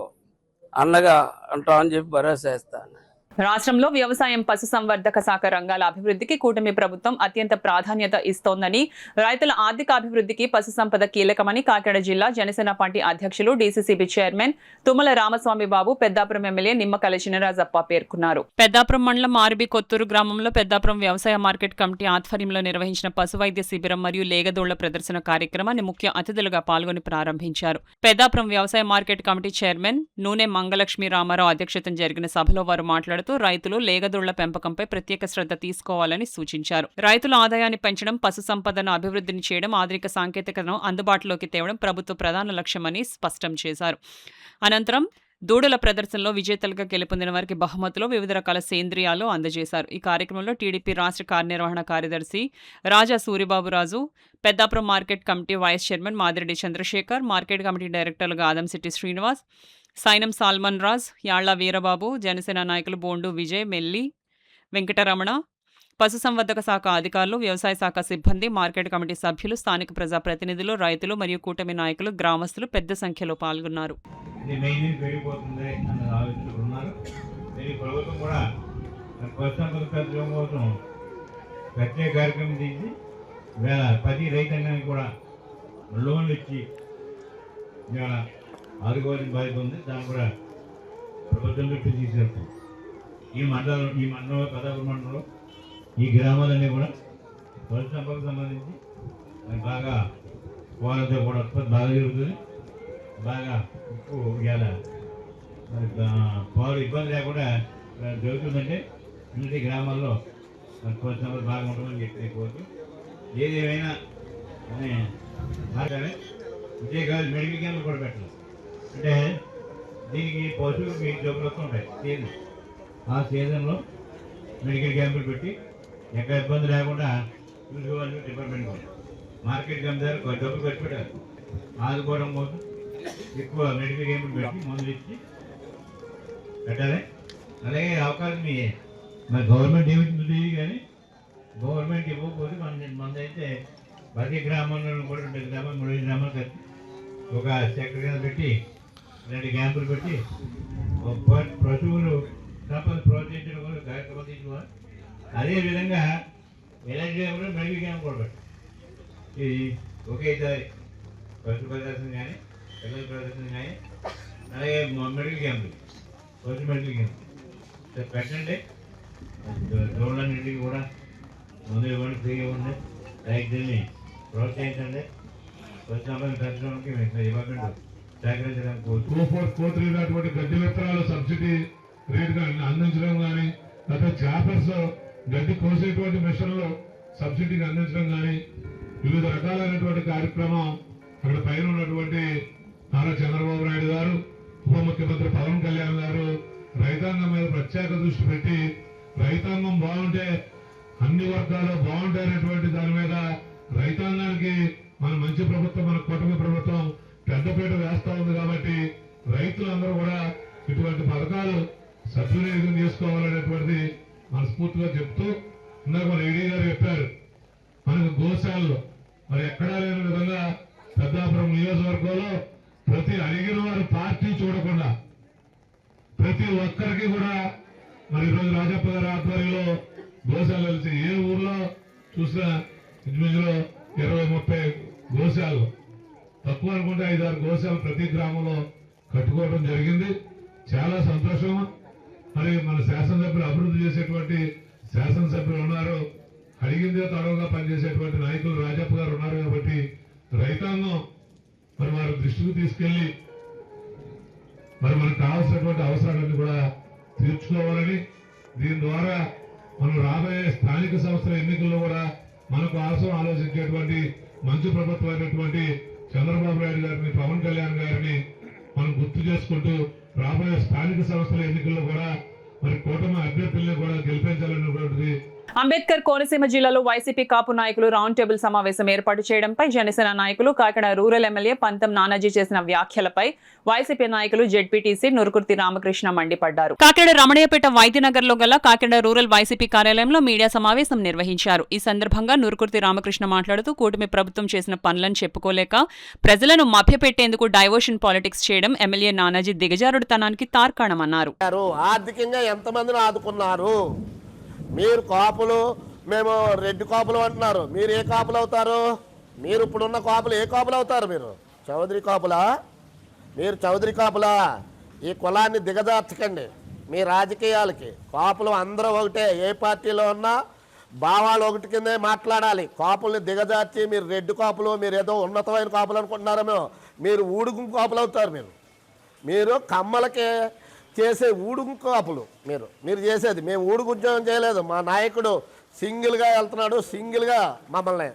S6: అండగా ఉంటామని చెప్పి భరోసా ఇస్తా ఉన్నాం.
S3: రాష్ట్రంలో వ్యవసాయం, పశుసంవర్ధక శాఖ రంగాల అభివృద్ధికి కూటమి ప్రభుత్వం అత్యంత ప్రాధాన్యత ఇస్తోందని, రైతుల ఆర్థిక అభివృద్ధికి పశు సంపద కీలకమని కాకినాడ జిల్లా జనసేన పార్టీ అధ్యక్షులు, డీసీసీబీ చైర్మన్ తుమ్మల రామస్వామి బాబు, పెద్దాపురం ఎమ్మెల్యే నిమ్మకల చినరాజప్ప పేర్కొన్నారు. పెద్దాపురం మండలం మారిబి కొత్తూరు గ్రామంలో పెద్దాపురం వ్యవసాయ మార్కెట్ కమిటీ ఆధ్వర్యంలో నిర్వహించిన పశు వైద్య శిబిరం మరియు లేగదోళ్ల ప్రదర్శన కార్యక్రమాన్ని ముఖ్య అతిథులుగా పాల్గొని ప్రారంభించారు. పెద్దాపురం వ్యవసాయ మార్కెట్ కమిటీ చైర్మన్ నూనె మంగలక్ష్మి రామారావు అధ్యక్షతన జరిగిన సభలో వారు మాట్లాడుతూ రైతులు లేగదోళ్ల పెంపకంపై ప్రత్యేక శ్రద్ధ తీసుకోవాలని సూచించారు. రైతుల ఆదాయాన్ని పెంచడం, పశు సంపదను అభివృద్ధిని చేయడం, ఆధునిక సాంకేతికతను అందుబాటులోకి తేవడం ప్రభుత్వ ప్రధాన లక్ష్యమని స్పష్టం చేశారు. అనంతరం దూడల ప్రదర్శనలో విజేతలుగా గెలుపొందిన వారికి బహుమతులు, వివిధ రకాల సేంద్రియాలు అందజేశారు. ఈ కార్యక్రమంలో టీడీపీ రాష్ట్ర కార్యనిర్వహణ కార్యదర్శి Raja Suribaburaju, Peddapuram market committee vice chairman Madireddy Chandrasekhar, market committee డైరెక్టర్లుగా ఆదంశెట్టి శ్రీనివాస్, సైనం సాల్మన్ రాజ్, యాళ్ల వీరబాబు, జనసేన నాయకులు బోండు విజయ్, మెల్లి వెంకటరమణ, పశుసంవర్ధక శాఖ అధికారులు, వ్యవసాయ శాఖ సిబ్బంది, మార్కెట్ కమిటీ సభ్యులు, స్థానిక ప్రజాప్రతినిధులు, రైతులు మరియు కూటమి నాయకులు, గ్రామస్తులు పెద్ద సంఖ్యలో పాల్గొన్నారు.
S10: ఆదుకోవాలని బాధ్యత ఉంది. దాన్ని కూడా ప్రభుత్వం దృష్టి తీసుకెళ్తాం. ఈ మండలంలో పెద్దాపురం మండలంలో ఈ గ్రామాలన్నీ కూడా పశు సంపదకు సంబంధించి బాగా వాళ్ళతో కూడా ఉత్పత్తి బాగా జరుగుతుంది. బాగా ఉప్పు ఇవాళ మరి పాలు ఇబ్బంది లేకుండా జరుగుతుందంటే అన్నిటి గ్రామాల్లో పశు సంపద బాగా ఉంటుందని చెప్పి కోరుతూ ఏదేమైనా అని బాగానే ఇదే కాదు మెడికల్ క్యాంపులు కూడా పెట్టాలి. అంటే దీనికి పశువులు మీ జబ్బులు వస్తుంటాయి సీజన్, ఆ సీజన్లో మెడికల్ క్యాంపులు పెట్టి ఎక్కడ ఇబ్బంది లేకుండా చూసుకోవాలని డిపార్ట్మెంట్ కూడా మార్కెట్ క్యాంప్ దగ్గర డబ్బులు ఖర్చు పెట్టాలి. ఆదుకోవడం కోసం ఎక్కువ మెడికల్ క్యాంపులు పెట్టి మందులు ఇచ్చి పెట్టాలి. అలాగే అవకాశం మరి గవర్నమెంట్ ఏమిటి కానీ గవర్నమెంట్ ఇవ్వకపోతే మనదైతే ప్రతి గ్రామంలో కూడా 2 గ్రామాలు 3 గ్రామాలు కలిపి ఒక సెక్టర్ కింద పెట్టి 2 క్యాంపులు పెట్టి పశువులు సంపద ప్రోత్సహించడం కూడా కార్యక్రమం తీసుకోవాలి. అదేవిధంగా ఎలాంటి క్యాంపులు మెడికల్ క్యాంప్ కూడా పెట్టాలి. ఇది ఒకేసారి పశు ప్రదర్శన కానీ పిల్లల ప్రదర్శన కానీ అలాగే మెడికల్ క్యాంపులు పశు మెడికల్ క్యాంప్ పెట్టండి. దూడలన్నింటికి కూడా మందులు ఇవ్వండి, ఫ్రీగా ఉంది. రైతుల్ని ప్రోత్సహించండి.
S11: కోతలేనటువంటి గడ్డి విత్తనాలు సబ్సిడీ రేటుగా అందించడం కానీ, లేకపోతే చాపర్స్ గడ్డి కోసేటువంటి మిషన్లు సబ్సిడీకి అందించడం కానీ, వివిధ రకాలైనటువంటి కార్యక్రమం అక్కడ పైన ఉన్నటువంటి నారా చంద్రబాబు నాయుడు గారు, ఉప ముఖ్యమంత్రి పవన్ కళ్యాణ్ గారు రైతాంగం మీద ప్రత్యేక దృష్టి పెట్టి రైతాంగం బాగుంటే అన్ని వర్గాలు బాగుంటాయనేటువంటి దాని మీద రైతాంగానికి మన మంచి ప్రభుత్వం, మన కూటమి ప్రభుత్వం పెద్దపీట వేస్తా ఉంది. కాబట్టి రైతులందరూ కూడా ఇటువంటి పథకాలు సద్వినియోగం చేసుకోవాలనేటువంటిది మనస్ఫూర్తిగా చెప్తూ, ఇందాక మన ఏడీ గారు చెప్పారు మనకు గోశాలలో మరి ఎక్కడా లేని విధంగా పెద్దాపురం నియోజకవర్గంలో ప్రతి అడిగిన వారు పార్టీ చూడకుండా ప్రతి ఒక్కరికి కూడా మరి ఈరోజు రాజప్ప గారి ఆధ్వర్యంలో గోశాల కలిసి ఏ ఊర్లో చూసినా ఇంచుమించులో 20-30 గోశాలు, తక్కువ అనుకుంటే 5-6 గోశాలు ప్రతి గ్రామంలో కట్టుకోవడం జరిగింది. చాలా సంతోషం. మరి మన శాసనసభ్యులు అభివృద్ధి చేసేటువంటి శాసనసభ్యులు ఉన్నారు, అడిగిందే తడవుగా పనిచేసేటువంటి నాయకులు రాజప్ప గారు ఉన్నారు. కాబట్టి రైతాంగం మరి వారి దృష్టికి తీసుకెళ్లి మరి మనకు కావాల్సినటువంటి అవసరాలన్నీ కూడా తీర్చుకోవాలని, దీని ద్వారా మనం రాబోయే స్థానిక సంస్థల ఎన్నికల్లో కూడా మన కోసం ఆలోచించేటువంటి మంచి ప్రభుత్వం అయినటువంటి చంద్రబాబు నాయుడు గారిని, పవన్ కళ్యాణ్ గారిని మనం గుర్తు చేసుకుంటూ రాబోయే స్థానిక సంస్థల ఎన్నికల్లో కూడా మరి కూటమి అభ్యర్థుల్ని కూడా గెలిపించాలన్నటువంటిది.
S3: అంబేద్కర్ కోనసీమ జిల్లాలో వైసీపీ కాపు నాయకులు రౌండ్ టేబుల్ సమావేశం ఏర్పాటు చేయడంపై జనసేన నాయకులు, కాకినాడ రూరల్ ఎమ్మెల్యే పంతం నానాజీ చేసిన వ్యాఖ్యలపై వైసీపీ నాయకులు జెడ్పీటీసీ నురుకుర్తి రామకృష్ణ మండిపడ్డారు. కాకినాడ రమణయ్యపేట వైద్యనగర్ లో గల కాకినాడ రూరల్ వైసీపీ కార్యాలయంలో మీడియా సమావేశం నిర్వహించారు. ఈ సందర్భంగా నురుకుర్తి రామకృష్ణ మాట్లాడుతూ కూటమి ప్రభుత్వం చేసిన పనులను చెప్పుకోలేక ప్రజలను మభ్యపెట్టేందుకు డైవర్షన్ పాలిటిక్స్ చేయడం ఎమ్మెల్యే నానాజీ దిగజారుడుతనానికి తార్కాణమన్నారు.
S12: ఆర్థికంగా ఎంతమందిని ఆదుకున్నారు? మీరు కాపులు, మేము రెడ్డి కాపులు అంటున్నారు. మీరు ఏ కాపులు అవుతారు? మీరు ఇప్పుడున్న కాపులు ఏ కాపులు అవుతారు? మీరు చౌదరి కాపులా? మీరు చౌదరి కాపులా? ఈ కులాన్ని దిగజార్చకండి మీ రాజకీయాలకి. కాపులు అందరూ ఒకటే, ఏ పార్టీలో ఉన్నా భావాలు ఒకటి కిందే మాట్లాడాలి. కాపుల్ని దిగజార్చి మీరు రెడ్డి కాపులు, మీరు ఏదో ఉన్నతమైన కాపులు అనుకుంటున్నారేమో, మీరు ఊడుగు కాపులు అవుతారు. మీరు కమ్మలకి చేసే ఊడుగు కాపులు మీరు చేసేది. మేము ఊడుగు ఉద్యోగం చేయలేదు. మా నాయకుడు సింగిల్గా వెళ్తున్నాడు, సింగిల్గా మమ్మల్ని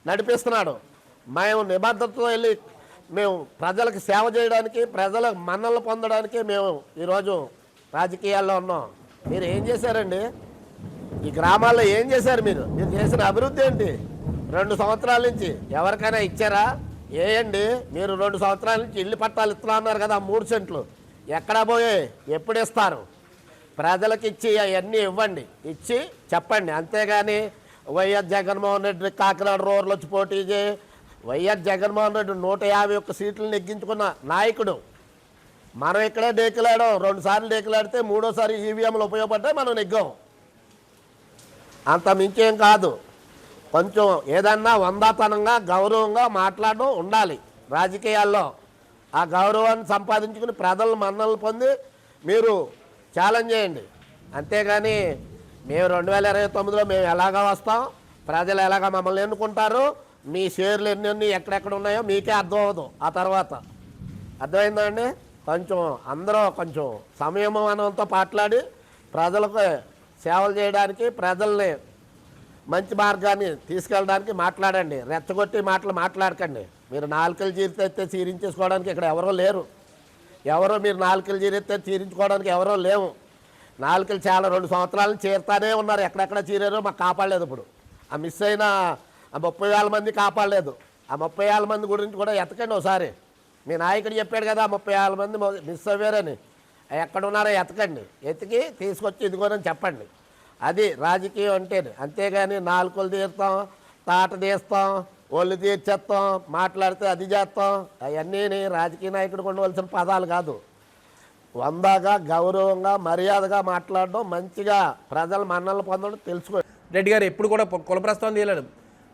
S12: నడిపిస్తున్నాడు. మేము నిబద్ధతతో వెళ్ళి మేము ప్రజలకు సేవ చేయడానికి, ప్రజల మన్నలు పొందడానికి మేము ఈరోజు రాజకీయాల్లో ఉన్నాం. మీరు ఏం చేశారండి? ఈ గ్రామాల్లో ఏం చేశారు? మీరు చేసిన అభివృద్ధి ఏంటి? 2 సంవత్సరాల నుంచి ఎవరికైనా ఇచ్చారా? ఏండి మీరు 2 సంవత్సరాల నుంచి ఇల్లు పట్టాలు ఇస్తున్నా అన్నారు కదా, 3 సెంట్లు ఎక్కడ పోయాయి? ఎప్పుడు ఇస్తారు? ప్రజలకు ఇచ్చి అవన్నీ ఇవ్వండి, ఇచ్చి చెప్పండి. అంతేగాని వైఎస్ జగన్మోహన్ రెడ్డి కాకినాడ రూరల్ వచ్చి పోటీ చేయి, వైఎస్ జగన్మోహన్ రెడ్డి 151 సీట్లు నెగ్గించుకున్న నాయకుడు. మనం ఇక్కడే డేకిలాడాం, 2 సార్లు డేకిలాడితే 3ఓసారి ఈవీఎంలు ఉపయోగపడ్డాయి, మనం నెగ్గాం. అంత మించేం కాదు. కొంచెం ఏదన్నా వందాతనంగా గౌరవంగా మాట్లాడడం ఉండాలి రాజకీయాల్లో. ఆ గౌరవాన్ని సంపాదించుకుని ప్రజల మన్నలు పొంది మీరు ఛాలెంజ్ చేయండి. అంతేగాని మేము 2029లో మేము ఎలాగా వస్తాం, ప్రజలు ఎలాగా మమ్మల్ని ఎన్నుకుంటారు, మీ షేర్లు ఎన్ని ఎక్కడెక్కడ ఉన్నాయో మీకే అర్థం అవ్వదు. ఆ తర్వాత అర్థమైందా అండి? కొంచెం అందరూ కొంచెం సంయమనంతో మాట్లాడి ప్రజలకు సేవలు చేయడానికి, ప్రజల్ని మంచి మార్గాన్ని తీసుకెళ్ళడానికి మాట్లాడండి. రెచ్చగొట్టి మాట్లాడకండి. మీరు 4 చీరితే చీరించేసుకోవడానికి ఇక్కడ ఎవరో లేరు. మీరు 4 చీరితే చీరించుకోవడానికి ఎవరో లేవు. 4 చాలా 2 సంవత్సరాలు చేరుతానే ఉన్నారు. ఎక్కడెక్కడ చీరారో మాకు కాపాడలేదు. ఇప్పుడు ఆ మిస్ అయిన 30,000 మంది కాపాడలేదు. ఆ 30,000 మంది గురించి కూడా ఎతకండి ఒకసారి. మీ నాయకుడు చెప్పాడు కదా 30,000 మంది మిస్ అయ్యారని. ఎక్కడున్నారో ఎతకండి, ఎతికి తీసుకొచ్చి ఇదిగోనని చెప్పండి. అది రాజకీయం అంటేనే. అంతేగాని 4 తీరుతాం, తాట తీస్తాం, ఒళ్ళు తీర్చేస్తాం, మాట్లాడితే అది చేస్తాం, అవన్నీ రాజకీయ నాయకుడు ఉండవలసిన పదాలు కాదు. వందగా గౌరవంగా మర్యాదగా మాట్లాడడం, మంచిగా ప్రజల మన్నలు పొందడం తెలుసుకో.
S7: రెడ్డి గారు ఎప్పుడు కూడా కుల ప్రస్తావన చేయలేడు.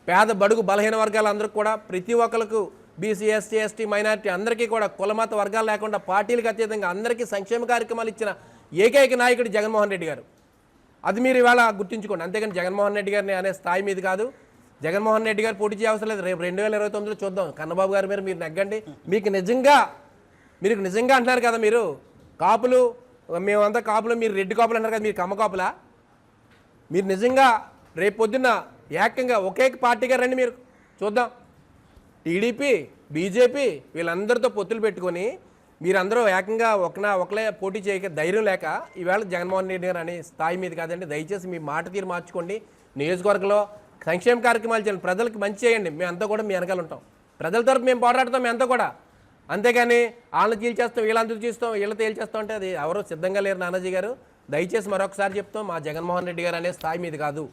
S7: పేద బడుగు బలహీన వర్గాలందరికీ కూడా, ప్రతి ఒక్కరికి, బీసీ ఎస్సీ ఎస్టీ మైనారిటీ అందరికీ కూడా, కులమత వర్గాలు లేకుండా పార్టీలకు అతీతంగా అందరికీ సంక్షేమ కార్యక్రమాలు ఇచ్చిన ఏకైక నాయకుడు జగన్మోహన్ రెడ్డి గారు. అది మీరు ఇవాళ గుర్తుంచుకోండి. అంతేగాని జగన్మోహన్ రెడ్డి గారిని అనే స్థాయి మీద కాదు. జగన్మోహన్ రెడ్డి గారు పోటీ చేయవలసిన లేదు. రేపు 2029లో చూద్దాం. కన్నబాబు గారి మీద మీరు నెగ్గండి. మీకు నిజంగా అంటున్నారు కదా, మీరు కాపులు, మేమంతా కాపులు, మీరు రెడ్డి కాపులు అంటారు కదా, మీరు కమ్మ కాపులా? మీరు నిజంగా రేపు పొద్దున్న ఏకంగా ఒకే పార్టీగా రండి, మీరు చూద్దాం. టీడీపీ, బీజేపీ వీళ్ళందరితో పొత్తులు పెట్టుకొని మీరందరూ ఏకంగా ఒకలే పోటీ చేయక ధైర్యం లేక ఈవేళ జగన్మోహన్ రెడ్డి గారు అనే స్థాయి మీద కాదండి. దయచేసి మీ మాట తీరు మార్చుకోండి. నియోజకవర్గంలో సంక్షేమ కార్యక్రమాలు చేయండి, ప్రజలకు మంచి చేయండి. మేమంతా కూడా మీ వెనకాల ఉంటాం. ప్రజల తరపు మేము పోరాడతాం మేమంతా కూడా. అంతేగాని వాళ్ళని చీల్చేస్తాం, వీళ్ళందరూ చూస్తాం, వీళ్ళతో తేల్చేస్తాం అంటే అది ఎవరో సిద్ధంగా లేరు నానాజీ గారు. దయచేసి మరొకసారి చెప్తాం, మా జగన్మోహన్ రెడ్డి గారు అనే స్థాయి మీద కాదు,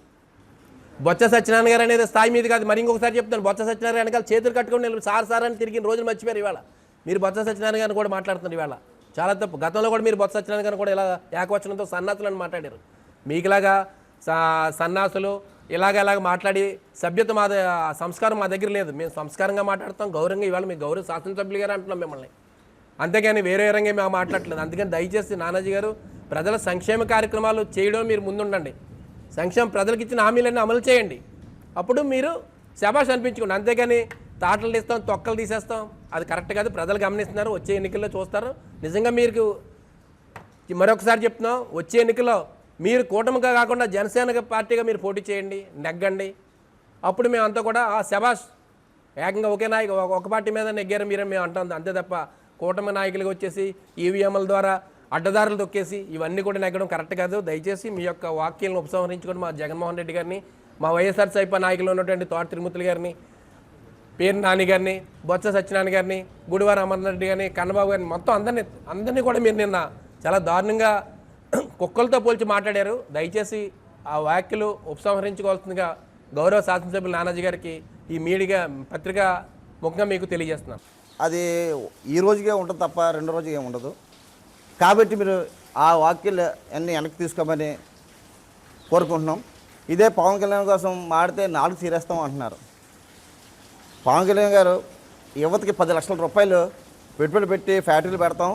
S7: బొత్స సత్యనారాయణ గారు అనేది స్థాయి మీద కాదు. మరి ఇంకొకసారి చెప్తాను, బొత్స సత్యనారాయణ వెనకాల చేతులు కట్టుకుని నేను సార్ అని తిరిగిన రోజులు మర్చిపోయారు. ఇవాళ మీరు బొత్స సత్యనారాయణ గారిని కూడా మాట్లాడుతున్నారు. ఇవాళ చాలా తప్పు. గతంలో కూడా మీరు బొత్స సత్యనారాయణ గారిని కూడా ఇలా ఏకవచనంతో సన్నాసులను మాట్లాడారు. మీకులాగా సన్నాసులు ఇలాగ మాట్లాడి సభ్యత మా సంస్కారం మా దగ్గర లేదు. మేము సంస్కారంగా మాట్లాడతాం, గౌరవంగా. ఇవాళ మీ గౌరవ శాసనసభ్యులు గారు అంటున్నాం మిమ్మల్ని, అంతేగాని వేరే రంగా మేము మాట్లాడలేదు. అందుకని దయచేసి నానాజీ గారు ప్రజల సంక్షేమ కార్యక్రమాలు చేయడం మీరు ముందుండండి. ప్రజలకు ఇచ్చిన హామీలన్నీ అమలు చేయండి. అప్పుడు మీరు శభాష్ అనిపించుకోండి. అంతేగాని తాటలు తీస్తాం, తొక్కలు తీసేస్తాం, అది కరెక్ట్ కాదు. ప్రజలు గమనిస్తున్నారు, వచ్చే ఎన్నికల్లో చూస్తారు. నిజంగా మీరు మరొకసారి చెప్తున్నాం, వచ్చే ఎన్నికల్లో మీరు కూటమిగా కాకుండా జనసేన పార్టీగా మీరు పోటీ చేయండి, నెగ్గండి. అప్పుడు మేమంతా కూడా శబాష్, ఏకంగా ఒకే నాయకు ఒక పార్టీ మీద నెగ్గారు మీరే మేము అంటాం. అంతే తప్ప కూటమి నాయకులుగా వచ్చేసి ఈవీఎంల ద్వారా అడ్డదారులు తొక్కేసి ఇవన్నీ కూడా నెగ్గడం కరెక్ట్ కాదు. దయచేసి మీ యొక్క వాక్యాలను ఉపసంహరించుకొని మా జగన్మోహన్ రెడ్డి గారిని, మా వైఎస్ఆర్సీపీ నాయకులు ఉన్నటువంటి తోట తిరుమూర్తులు గారిని, పేరు నాని గారిని, బొత్స సత్యనారాయణ గారిని, గుడివార అమర్నాథ్ రెడ్డి గారిని, కన్నబాబు గారిని, మొత్తం అందరినీ కూడా మీరు నిన్న చాలా దారుణంగా కుక్కలతో పోల్చి మాట్లాడారు. దయచేసి ఆ వ్యాఖ్యలు ఉపసంహరించుకోవాల్సిందిగా గౌరవ శాసనసభ్యులు నానాజీ గారికి ఈ మీడియా పత్రికా ముఖంగా మీకు తెలియజేస్తున్నాం.
S13: అది ఈ రోజుకే ఉంటుంది తప్ప రెండో రోజుగా ఉండదు. కాబట్టి మీరు ఆ వాక్యాలు అన్నీ వెనక్కి తీసుకోమని కోరుకుంటున్నాం. ఇదే పవన్ కళ్యాణ్ కోసం మాడితే 4 తీరేస్తాం అంటున్నారు. పవన్ కళ్యాణ్ గారు యువతకి 10 లక్షల రూపాయలు పెట్టుబడి పెట్టి ఫ్యాక్టరీలు పెడతాం,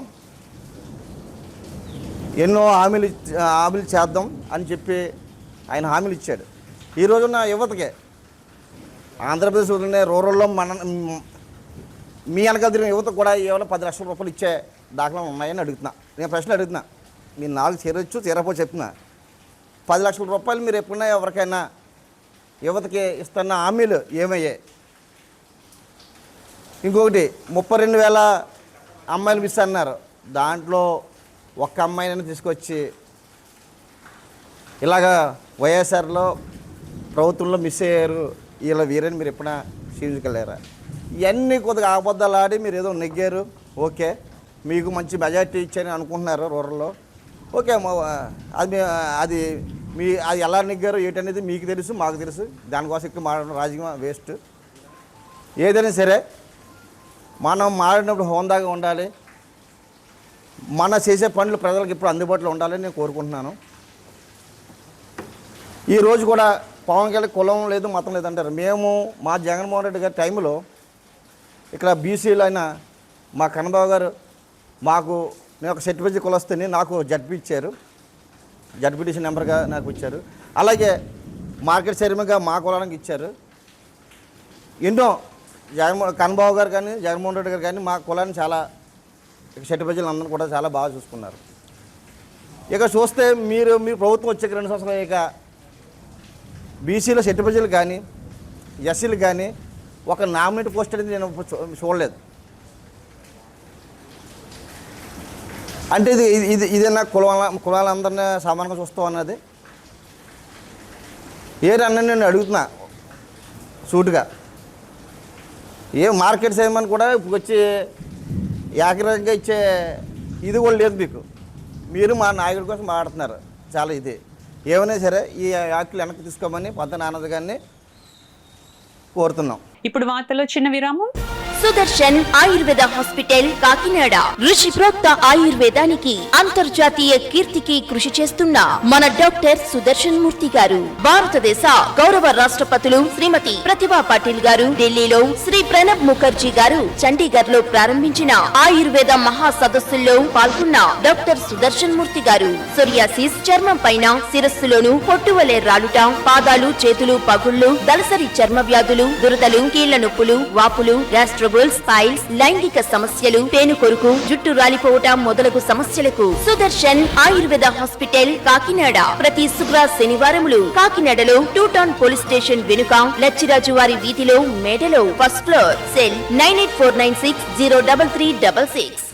S13: ఎన్నో హామీలు చేద్దాం అని చెప్పి ఆయన హామీలు ఇచ్చాడు. ఈ రోజున్న యువతకి ఆంధ్రప్రదేశ్ వదిలిన రూరల్లో మీ వెనకాల తిరిగిన యువతకు కూడా ఏమైనా 10 లక్షల రూపాయలు ఇచ్చే దాఖలా ఉన్నాయని అడుగుతున్నా. నేను ప్రశ్న అడుగుతున్నా, మీరు 4 చేరొచ్చు చేరపో చెప్తున్నా. 10 లక్షల రూపాయలు మీరు ఎప్పుడైనా ఎవరికైనా యువతకి ఇస్తున్న హామీలు ఏమయ్యాయి? ఇంకొకటి 32,000 అమ్మాయిలు మిస్ అన్నారు. దాంట్లో ఒక్క అమ్మాయిని తీసుకొచ్చి ఇలాగా వైఎస్ఆర్లో ప్రభుత్వంలో మిస్ అయ్యారు ఇలా వీరని మీరు ఎప్పుడైనా క్షీణించగలేరా? ఇవన్నీ కొద్దిగా అబద్ధాలు ఆడి మీరు ఏదో నెగ్గారు, ఓకే, మీకు మంచి మెజార్టీ ఇచ్చారని అనుకుంటున్నారు రూరల్లో, ఓకే. అది ఎలా నెగ్గారో ఏంటనేది మీకు తెలుసు, మాకు తెలుసు. దానికోసం ఇక్కడ మాట్లాడడం రాజకీయం వేస్ట్. ఏదైనా సరే మనం మాట్లాడినప్పుడు హోందాగా ఉండాలి, మన చేసే పనులు ప్రజలకు ఇప్పుడు అందుబాటులో ఉండాలని నేను కోరుకుంటున్నాను. ఈరోజు కూడా పవన్ కళ్యాణ్ కులం లేదు మతం లేదంటారు. మేము మా జగన్మోహన్ రెడ్డి గారి టైంలో ఇక్కడ బీసీలు అయిన మా కన్నబాబు గారు నేను ఒక సర్టిఫికేట్ కులొస్తేనే నాకు జడ్పీ ఇచ్చారు, జడ్పీటీసీ నెంబర్గా నాకు ఇచ్చారు. అలాగే మార్కెట్ చైర్మన్గా మా కులానికి ఇచ్చారు. ఎన్నో కన్నబాబు గారు కానీ జగన్మోహన్ రెడ్డి గారు కానీ మా కులాన్ని చాలా సర్టిఫికేట్లు అందరూ కూడా చాలా బాగా చూసుకున్నారు. ఇక చూస్తే మీరు ప్రభుత్వం వచ్చే 2 సంవత్సరాలు ఇక బీసీలో సర్టిఫికేట్లు కానీ ఎస్సీలు కానీ ఒక నామినేట్ పోస్ట్ అనేది నేను చూడలేదు. అంటే ఇదేనా కులాలందరినీ సమానంగా చూస్తాం అన్నది ఏరన్నా నేను అడుగుతున్నా సూటుగా. మార్కెట్ చేయమని కూడా ఇప్పుడు వచ్చి ఏకరంగా ఇచ్చే ఇది కూడా లేదు మీకు. మీరు మా నాయకుడి కోసం మాట్లాడుతున్నారు చాలా. ఇది ఏమైనా సరే ఈ వ్యాఖ్యలు వెనక్కి తీసుకోమని పంత నానాజీ గారిని కోరుతున్నాం.
S3: ఇప్పుడు వార్తలో చిన్న విరామం.
S1: సుదర్శన్ ఆయుర్వేద హాస్పిటల్ కాకినాడ ఋషి ప్రోక్త ఆయుర్వేదానికి అంతర్జాతీయ కీర్తికి కృషి చేస్తున్న మన డాక్టర్ సుదర్శన్ మూర్తి గారు భారతదేశ గౌరవ రాష్ట్రపతులు శ్రీమతి ప్రతిభా పాటిల్ గారు ఢిల్లీలో శ్రీ ప్రణబ్ ముఖర్జీ గారు చండీగఢ్ లో ప్రారంభించిన ఆయుర్వేద మహా సదస్సుల్లో పాల్గొన్న డాక్టర్ సుదర్శన్ మూర్తి గారు సోరియాసిస్, చర్మం పైన శిరస్సులోను పొట్టువలే రాలుట, పాదాలు చేతులు పగుళ్లు, దళసరి చర్మ వ్యాధులు, దురదలు, కీళ్ల నొప్పులు, వాపులు, గ్యాస్ట్రో పైల్స్, లైంగిక సమస్యలు, పేను కొరుకు, జుట్టు రాలిపోవటం మొదలగు సమస్యలకు సుదర్శన్ ఆయుర్వేద హాస్పిటల్ కాకినాడ ప్రతి శుక్ర శనివారములు కాకినాడలో 2 టౌన్ పోలీస్ స్టేషన్ వెనుక లచ్చిరాజు వారి వీధిలో మేడలో ఫస్ట్ ఫ్లోర్. సెల్ 9849603366.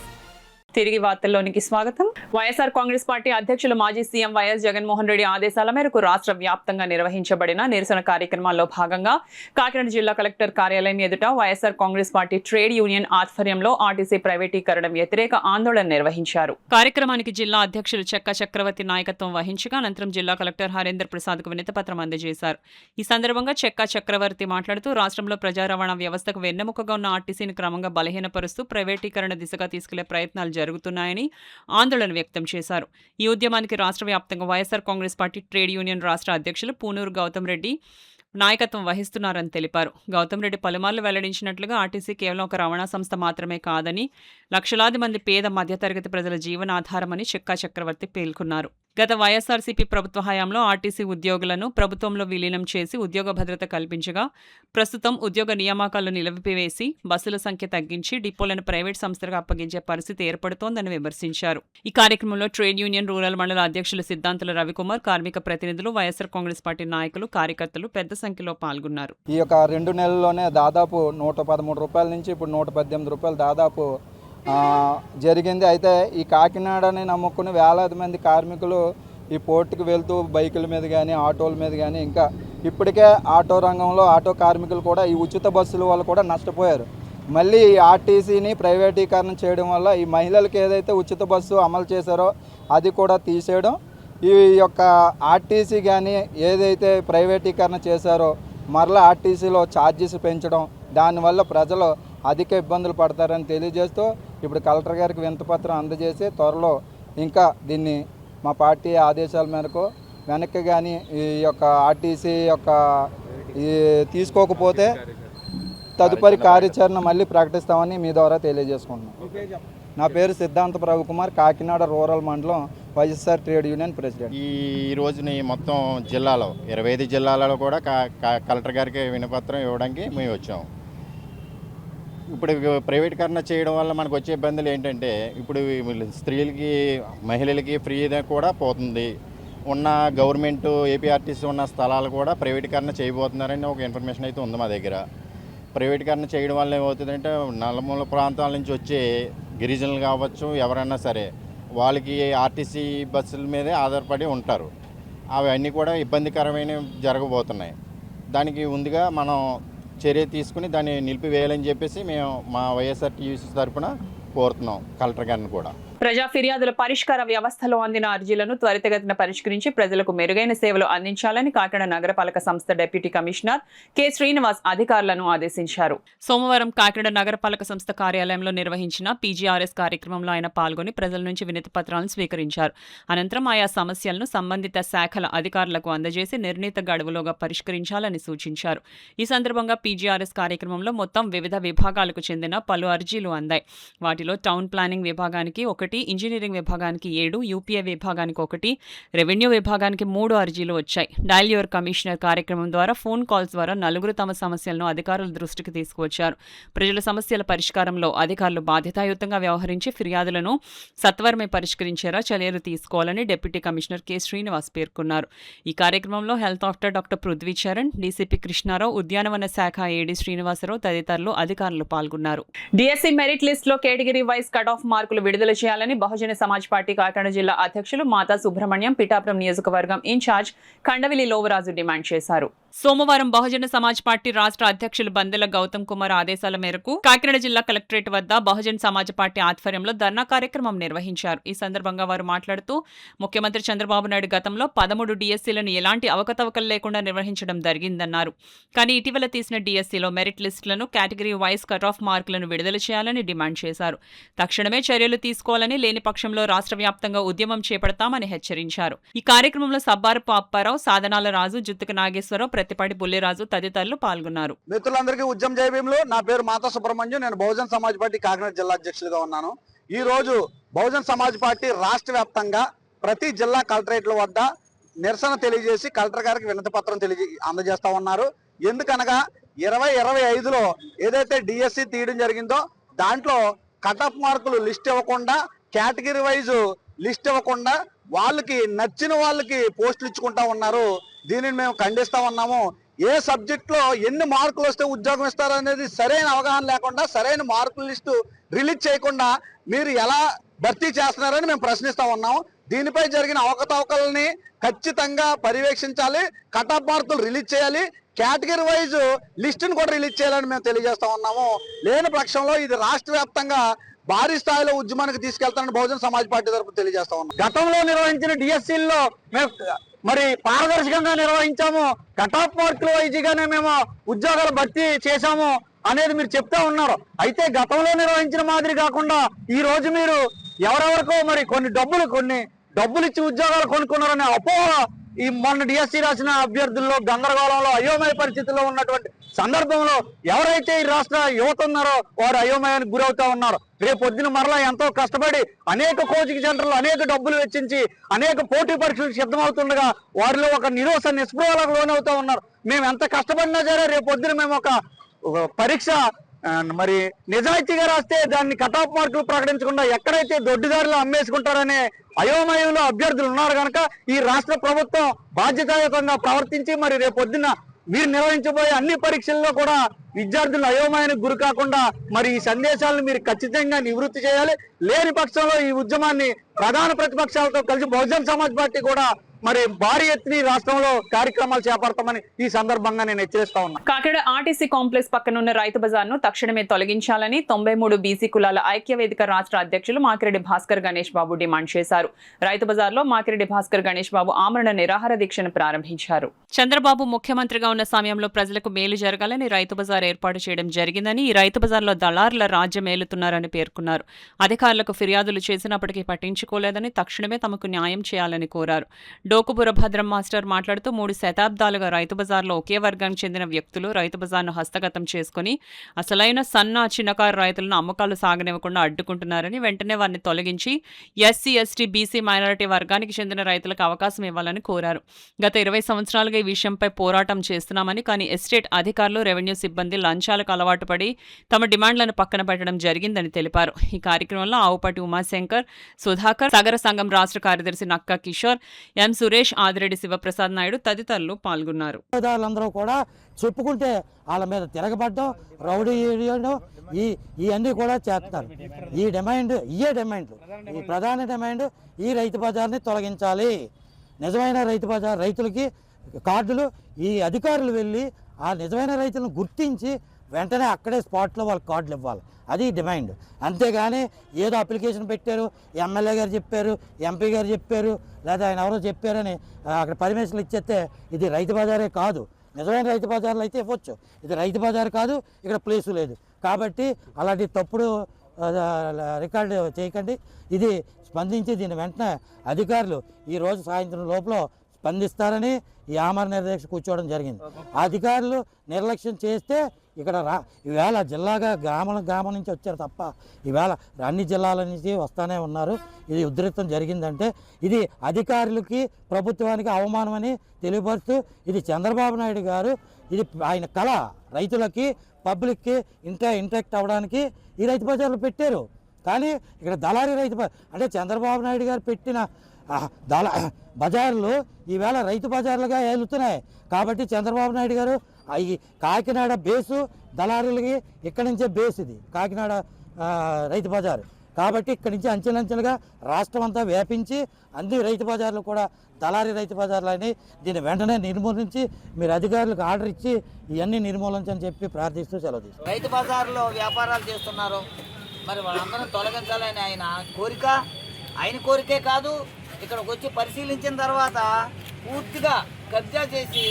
S3: తిరిగి వార్తల్లోనికి స్వాగతం. వైఎస్ఆర్ కాంగ్రెస్ పార్టీ అధ్యక్షులు మాజీ సీఎం వైఎస్ జగన్మోహన్ రెడ్డి ఆదేశాల మేరకు రాష్ట్ర వ్యాప్తంగా నిర్వహించబడిన నిరసన కార్యక్రమాల్లో భాగంగా కాకినాడ జిల్లా కలెక్టర్ కార్యాలయం ఎదుట YSR Congress party trade union ఆధ్వర్యంలో ఆర్టీసీ ప్రైవేటీకరణ వ్యతిరేక ఆందోళన నిర్వహించారు. కార్యక్రమానికి జిల్లా అధ్యక్షులు చెక్క చక్రవర్తి నాయకత్వం వహించగా అనంతరం జిల్లా కలెక్టర్ హరేంద్ర ప్రసాద్కు వినతిపత్రం అందజేశారు. ఈ సందర్భంగా చెక్క చక్రవర్తి మాట్లాడుతూ రాష్ట్రంలో ప్రజా రవాణా వ్యవస్థకు వెన్నెముకగా ఉన్న ఆర్టీసీని క్రమంగా బలహీనపరుస్తూ ప్రైవేటీకరణ దిశగా తీసుకెళ్లే ప్రయత్నాలు జరుగుతున్నాయని ఆందోళన వ్యక్తం చేశారు. ఈ ఉద్యమానికి రాష్ట్ర వ్యాప్తంగా YSR Congress party trade union రాష్ట్ర అధ్యక్షులు పూనూరు గౌతమ్ రెడ్డి నాయకత్వం వహిస్తున్నారని తెలిపారు. గౌతమ్ రెడ్డి పలుమార్లు వెల్లడించినట్లుగా ఆర్టీసీ కేవలం ఒక రవాణా సంస్థ మాత్రమే కాదని, లక్షలాది మంది పేద మధ్యతరగతి ప్రజల జీవనాధారమని చెక్కా చక్రవర్తి పేర్కొన్నారు. గత వైఎస్ఆర్సీపీ ప్రభుత్వ హయాంలో ఆర్టీసీ ఉద్యోగులను ప్రభుత్వంలో విలీనం చేసి ఉద్యోగ భద్రత కల్పించగా ప్రస్తుతం ఉద్యోగ నియామకాలు నిలిపివేసి బస్సుల సంఖ్య తగ్గించి డిపోలను ప్రైవేట్ సంస్థలకు అప్పగించే పరిస్థితి ఏర్పడుతోందని విమర్శించారు. ఈ కార్యక్రమంలో ట్రేడ్ యూనియన్ రూరల్ మండల అధ్యక్షులు సిద్ధాంతుల రవికుమార్, కార్మిక ప్రతినిధులు, వైఎస్ఆర్ కాంగ్రెస్ పార్టీ నాయకులు, కార్యకర్తలు పెద్ద సంఖ్యలో పాల్గొన్నారు.
S14: ఈ యొక్క 2 నెలల్లోనే దాదాపు 113 రూపాయల నుంచి ఇప్పుడు 118 రూపాయలు దాదాపు జరిగింది. అయితే ఈ కాకినాడని నమ్ముకుని వేలాది మంది కార్మికులు ఈ పోర్టుకు వెళ్తూ బైకుల మీద కానీ ఆటోల మీద కానీ ఇంకా ఇప్పటికే ఆటో రంగంలో ఆటో కార్మికులు కూడా ఈ ఉచిత బస్సుల వల్ల కూడా నష్టపోయారు. మళ్ళీ ఈ ఆర్టీసీని ప్రైవేటీకరణ చేయడం వల్ల ఈ మహిళలకు ఏదైతే ఉచిత బస్సు అమలు చేశారో అది కూడా తీసేయడం, ఈ యొక్క ఆర్టీసీ కానీ ఏదైతే ప్రైవేటీకరణ చేశారో మరలా ఆర్టీసీలో ఛార్జెస్ పెంచడం, దానివల్ల ప్రజలు అధిక ఇబ్బందులు పడతారని తెలియజేస్తూ ఇప్పుడు కలెక్టర్ గారికి వినతిపత్రం అందజేసి త్వరలో ఇంకా దీన్ని మా పార్టీ ఆదేశాల మేరకు వెనక్కి కానీ ఈ యొక్క ఆర్టీసీ యొక్క తీసుకోకపోతే తదుపరి కార్యాచరణ మళ్ళీ ప్రకటిస్తామని మీ ద్వారా తెలియజేసుకుంటున్నాను. నా పేరు సిద్ధాంత రవికుమార్, కాకినాడ రూరల్ మండలం వైఎస్ఆర్ ట్రేడ్ యూనియన్ ప్రెసిడెంట్.
S15: ఈ రోజుని మొత్తం జిల్లాలో 25 జిల్లాలలో కూడా కలెక్టర్ గారికి వినపత్రం ఇవ్వడానికి మేము వచ్చాము. ఇప్పుడు ప్రైవేటీకరణ చేయడం వల్ల మనకు వచ్చే ఇబ్బందులు ఏంటంటే ఇప్పుడు స్త్రీలకి మహిళలకి ఫ్రీ కూడా పోతుంది. ఉన్న గవర్నమెంట్ ఏపీఆర్టీసీ ఉన్న స్థలాలు కూడా ప్రైవేటీకరణ చేయబోతున్నారని ఒక ఇన్ఫర్మేషన్ అయితే ఉంది మా దగ్గర. ప్రైవేటీకరణ చేయడం వల్ల ఏమవుతుందంటే నల్లమూల ప్రాంతాల నుంచి వచ్చే గిరిజనులు కావచ్చు ఎవరైనా సరే వాళ్ళకి ఆర్టీసీ బస్సుల మీదే ఆధారపడి ఉంటారు. అవన్నీ కూడా ఇబ్బందికరమైన జరగబోతున్నాయి. దానికి ముందుగా మనం చర్య తీసుకుని దాన్ని నిలిపివేయాలని చెప్పేసి మేము మా వైఎస్ఆర్ టీయూసీ తరఫున కోరుతున్నాం కలెక్టర్ గారిని కూడా.
S3: ప్రజా ఫిర్యాదుల పరిష్కార వ్యవస్థలో అందిన అర్జీలను త్వరితగతిన పరిష్కరించి ప్రజలకు మెరుగైన సేవలు అందించాలని కాకినాడ నగరపాలక సంస్థ డిప్యూటీ కమిషనర్ కె శ్రీనివాస్ అధికారులను ఆదేశించారు. సోమవారం కాకినాడ నగరపాలక సంస్థ కార్యాలయంలో నిర్వహించిన పీజీఆర్ఎస్ కార్యక్రమంలో ఆయన పాల్గొని ప్రజల నుంచి వినతి పత్రాలను స్వీకరించారు. అనంతరం ఆయా సమస్యలను సంబంధిత శాఖల అధికారులకు అందజేసి నిర్ణీత గడువులోగా పరిష్కరించాలని సూచించారు. ఈ సందర్భంగా పీజీఆర్ఎస్ కార్యక్రమంలో మొత్తం వివిధ విభాగాలకు చెందిన పలు అర్జీలు అందాయి. వాటిలో టౌన్ ప్లానింగ్ విభాగానికి 1, ఇంజనీరింగ్ విభాగానికి 7, యూపీఏ విభాగానికి 1, రెవెన్యూ విభాగానికి 3 అర్జీలు వచ్చాయి. డయల్ యువర్ కమిషనర్ కార్యక్రమం ద్వారా ఫోన్ కాల్స్ ద్వారా 4 తమ సమస్యలను అధికారుల దృష్టికి తీసుకువచ్చారు. ప్రజల సమస్యల పరిష్కారంలో అధికారులు బాధ్యతాయుతంగా వ్యవహరించి ఫిర్యాదులను సత్వరమే పరిష్కరించేలా చర్యలు తీసుకోవాలని డిప్యూటీ కమిషనర్ కె శ్రీనివాస్ పేర్కొన్నారు. ఈ కార్యక్రమంలో health officer doctor Prithvi Charan, DCP Krishnarao, ఉద్యానవన శాఖ ఏడీ శ్రీనివాసరావు తదితరులు అధికారులు పాల్గొన్నారు. డిఎస్సీ మెరిట్ లిస్ట్ లో కేటగిరీ వైజ్ కట్ ఆఫ్ మార్కులు విడుదల చేయాలని బహుజన సమాజ్ పార్టీ కాకినాడ జిల్లా అధ్యక్షులు మాతా సుబ్రహ్మణ్యం, పిఠాపురం నియోజకవర్గం ఇన్ఛార్జ్ కండవిలి లోవరాజు డిమాండ్ చేశారు. సోమవారం బహుజన సమాజ్ పార్టీ రాష్ట్ర అధ్యక్షులు బందెల గౌతమ్ కుమార్ ఆదేశాల మేరకు కాకినాడ జిల్లా కలెక్టరేట్ వద్ద బహుజన సమాజ్ పార్టీ ఆధ్వర్యంలో ధర్నా కార్యక్రమం నిర్వహించారు. ఈ సందర్భంగా వారు మాట్లాడుతూ ముఖ్యమంత్రి చంద్రబాబు నాయుడు గతంలో 13 డిఎస్సీలను ఎలాంటి అవకతవకలు లేకుండా నిర్వహించడం జరిగిందన్నారు. కానీ ఇటీవల తీసిన డిఎస్సీలో మెరిట్ లిస్టులను కేటగిరీ వైజ్ కట్ ఆఫ్ మార్కులను విడుదల చేయాలని డిమాండ్ చేశారు. తక్షణమే చర్యలు తీసుకోవాలని, లేని పక్షంలో రాష్ట్ర వ్యాప్తంగా ఉద్యమం చేపడతామని హెచ్చరించారు. ఈ కార్యక్రమంలో సబ్బారపు అప్పారావు, సాధనాల రాజు, జుత్తుక నాగేశ్వరరావు, ప్రతిపాటి బుల్లిరాజు తదితరులు పాల్గొన్నారు.
S13: మిత్రులందరికీ ఉద్యమ జై భీములు. నా పేరు మాతా సుబ్రహ్మణ్యం. నేను బహుజన సమాజ్ పార్టీ కాకినాడ జిల్లా అధ్యక్షులుగా ఉన్నాను. ఈ రోజు బహుజన సమాజ్ పార్టీ రాష్ట్ర వ్యాప్తంగా ప్రతి జిల్లా కలెక్టరేట్ల వద్ద నిరసన తెలియజేసి కలెక్టర్ గారికి వినతి పత్రం అందజేస్తా ఉన్నారు. ఎందుకనగా 2025లో ఏదైతే డిఎస్సి తీయడం జరిగిందో దాంట్లో కట్ ఆఫ్ మార్కులు లిస్ట్ ఇవ్వకుండా, కేటగిరీ వైజ్ లిస్ట్ ఇవ్వకుండా వాళ్ళకి నచ్చిన వాళ్ళకి పోస్టులు ఇచ్చుకుంటా ఉన్నారు. దీనిని మేము ఖండిస్తా ఉన్నాము. ఏ సబ్జెక్ట్ లో ఎన్ని మార్కులు వస్తే ఉద్యోగం ఇస్తారు అనేది సరైన అవగాహన లేకుండా, సరైన మార్కుల లిస్టు రిలీజ్ చేయకుండా మీరు ఎలా భర్తీ చేస్తున్నారని మేము ప్రశ్నిస్తా ఉన్నాము. దీనిపై జరిగిన అవకతవకల్ని ఖచ్చితంగా పర్యవేక్షించాలి, కట్ ఆఫ్ మార్కులు రిలీజ్ చేయాలి, కేటగిరీ వైజ్ లిస్టును కూడా రిలీజ్ చేయాలని మేము తెలియజేస్తా ఉన్నాము. లేని పక్షంలో ఇది రాష్ట్ర వ్యాప్తంగా భారీ స్థాయిలో ఉద్యమానికి తీసుకెళ్తానని బహుజన సమాజ్ పార్టీ తరఫున తెలియజేస్తా ఉన్నాం. గతంలో నిర్వహించిన డిఎస్సీల్లో మేము మరి పారదర్శకంగా నిర్వహించాము, కట్ ఆఫ్ మార్కులు వైజ్గానే మేము ఉద్యోగాలు భర్తీ చేశాము అనేది మీరు చెప్తా ఉన్నారు. అయితే గతంలో నిర్వహించిన మాదిరి కాకుండా ఈ రోజు మీరు ఎవరెవరికో మరి కొన్ని డబ్బులు ఇచ్చి ఉద్యోగాలు కొనుక్కున్నారనే అపోహ
S16: ఈ మొన్న డిఎస్సి రాసిన అభ్యర్థుల్లో గందరగోళంలో అయోమయ పరిస్థితుల్లో ఉన్నటువంటి సందర్భంలో ఎవరైతే ఈ రాష్ట్ర యువత ఉన్నారో వారు అయోమయానికి గురవుతా ఉన్నారు. రేపు పొద్దున మరలా ఎంతో కష్టపడి అనేక కోచింగ్ సెంటర్లు అనేక డబ్బులు వెచ్చించి అనేక పోటీ పరీక్షలకు సిద్ధమవుతుండగా వారిలో ఒక నిరోధ నిస్పృహలకు లోనవుతా ఉన్నారు. మేము ఎంత కష్టపడినా సరే రేపు పొద్దున మేము ఒక పరీక్ష మరి నిజాయితీగా రాస్తే దాన్ని కటాఫ్ మార్కులు ప్రకటించకుండా ఎక్కడైతే దొడ్డిదారిలో అమ్మేసుకుంటారనే అయోమయంలో అభ్యర్థులు ఉన్నారు కనుక ఈ రాష్ట్ర ప్రభుత్వం బాధ్యతాయుతంగా ప్రవర్తించి మరి రేపు పొద్దున్న మీరు నిర్వహించబోయే అన్ని పరీక్షల్లో కూడా విద్యార్థులు అయోమయానికి గురి కాకుండా మరి ఈ సందేశాలను మీరు ఖచ్చితంగా నివృత్తి చేయాలి. లేని పక్షంలో ఈ ఉద్యమాన్ని ప్రధాన ప్రతిపక్షాలతో కలిసి బహుజన్ సమాజ్ పార్టీ కూడా మరి భారీ ఎత్తున రాష్ట్రంలో కార్యక్రమాలు చేపడతామని ఈ సందర్భంగా నేను హెచ్చరిస్తా ఉన్నా.
S3: కాకినాడ ఆర్టీసీ కాంప్లెక్స్ పక్కనున్న రైతు బజార్ ను తక్షణమే తొలగించాలని 93 బీసీ కులాల ఐక్య వేదిక రాష్ట్ర అధ్యక్షులు మాకిరెడ్డి భాస్కర్ గణేష్ బాబు డిమాండ్ చేశారు. రైతు బజార్ లో మాకిరెడ్డి భాస్కర్ గణేష్ బాబు ఆమరణ నిరాహార దీక్షను ప్రారంభించారు. చంద్రబాబు ముఖ్యమంత్రిగా ఉన్న సమయంలో ప్రజలకు మేలు జరగాలని రైతు బజార్ ఏర్పాటు చేయడం జరిగిందని, ఈ రైతు బజార్లో దళారుల రాజ్యం ఏలుతున్నారని పేర్కొన్నారు. అధికారులకు ఫిర్యాదులు చేసినప్పటికీ పట్టించుకోలేదని, తక్షణమే తమకు న్యాయం చేయాలని కోరారు. డోకుపుర భద్రం మాస్టర్ మాట్లాడుతూ 3 శతాబ్దాలుగా రైతు బజార్లో ఒకే వర్గానికి చెందిన వ్యక్తులు రైతు బజార్ను హస్తగతం చేసుకుని అసలైన సన్న చిన్నకారు రైతులను అమ్మకాలు సాగనివ్వకుండా అడ్డుకుంటున్నారని, వెంటనే వారిని తొలగించి ఎస్సీ ఎస్టీ బీసీ మైనారిటీ వర్గానికి చెందిన రైతులకు అవకాశం ఇవ్వాలని కోరారు. గత 20 సంవత్సరాలుగా ఈ విషయంపై పోరాటం చేస్తున్నామని, కానీ ఎస్టేట్ అధికారులు రెవెన్యూ సిబ్బంది లంచాలకు అలవాటు పడి తమ డిమాండ్లను పక్కన పెట్టడం జరిగిందని తెలిపారు. ఈ కార్యక్రమంలో ఆవుపాటి ఉమాశంకర్, సుధాకర్, సగర సంఘం రాష్ట్ర కార్యదర్శి నక్కా కిషోర్, ఎం సురేష్, ఆదిరెడ్డి శివప్రసాద్ నాయుడు తదితరులు పాల్గొన్నారు.
S17: అందరూ కూడా చెప్పుకుంటే వాళ్ళ మీద తిరగబడ్డం, రౌడీ చేయడం ఇవన్నీ కూడా చేస్తున్నారు. ఈ డిమాండ్ ఈ ప్రధాన డిమాండ్ ఈ రైతు బజార్ని తొలగించాలి. నిజమైన రైతు బజార్ రైతులకి కార్డులు ఈ అధికారులు వెళ్ళి ఆ నిజమైన రైతులను గుర్తించి వెంటనే అక్కడే స్పాట్లో వాళ్ళకి కార్డులు ఇవ్వాలి. అది డిమాండ్. అంతేగాని ఏదో అప్లికేషన్ పెట్టారు, ఎమ్మెల్యే గారు చెప్పారు, ఎంపీ గారు చెప్పారు, లేదా ఆయన ఎవరో చెప్పారని అక్కడ పర్మిషన్లు ఇచ్చేస్తే ఇది రైతు బజారే కాదు. నిజమైన రైతు బజార్లు అయితే ఇవ్వచ్చు, ఇది రైతు బజార్ కాదు, ఇక్కడ ప్లేసు లేదు. కాబట్టి అలాంటి తప్పుడు రికార్డు చేయకండి. ఇది స్పందించి దీని వెంటనే అధికారులు ఈరోజు సాయంత్రం లోపల స్పందిస్తారని ఈ ఆమరణ నిర్దేశం కూర్చోవడం జరిగింది. అధికారులు నిర్లక్ష్యం చేస్తే ఇక్కడ ఈవేళ జిల్లాగా గ్రామం నుంచి వచ్చారు తప్ప ఈవేళ అన్ని జిల్లాల నుంచి వస్తూనే ఉన్నారు. ఇది ఉధృతం జరిగిందంటే ఇది అధికారులకి ప్రభుత్వానికి అవమానమని తెలియపరుస్తూ, ఇది చంద్రబాబు నాయుడు గారు ఇది ఆయన కళ రైతులకి పబ్లిక్కి ఇంటరాక్ట్ అవ్వడానికి ఈ రైతు బజార్లు పెట్టారు. కానీ ఇక్కడ దళారీ రైతు అంటే చంద్రబాబు నాయుడు గారు పెట్టిన బజార్లు ఈవేళ రైతు బజార్లుగా ఏలుతున్నాయి. కాబట్టి చంద్రబాబు నాయుడు గారు ఈ కాకినాడ బేసు దళారులకి ఇక్కడి నుంచే బేస్ ఇది కాకినాడ రైతు బజారు. కాబట్టి ఇక్కడి నుంచి అంచెలంచెలుగా రాష్ట్రం అంతా వ్యాపించి అన్ని రైతు బజార్లు కూడా దళారీ రైతు బజార్లని దీన్ని వెంటనే నిర్మూలించి మీరు అధికారులకు ఆర్డర్ ఇచ్చి ఇవన్నీ నిర్మూలించని చెప్పి ప్రార్థిస్తూ సెలవు తీసుకుంటారు.
S18: రైతు బజార్లో వ్యాపారాలు చేస్తున్నారు, మరి వాళ్ళందరూ తొలగించాలని ఆయన కోరిక. ఆయన కోరికే కాదు, ఇక్కడికి వచ్చి పరిశీలించిన తర్వాత పూర్తిగా కబ్జా చేసి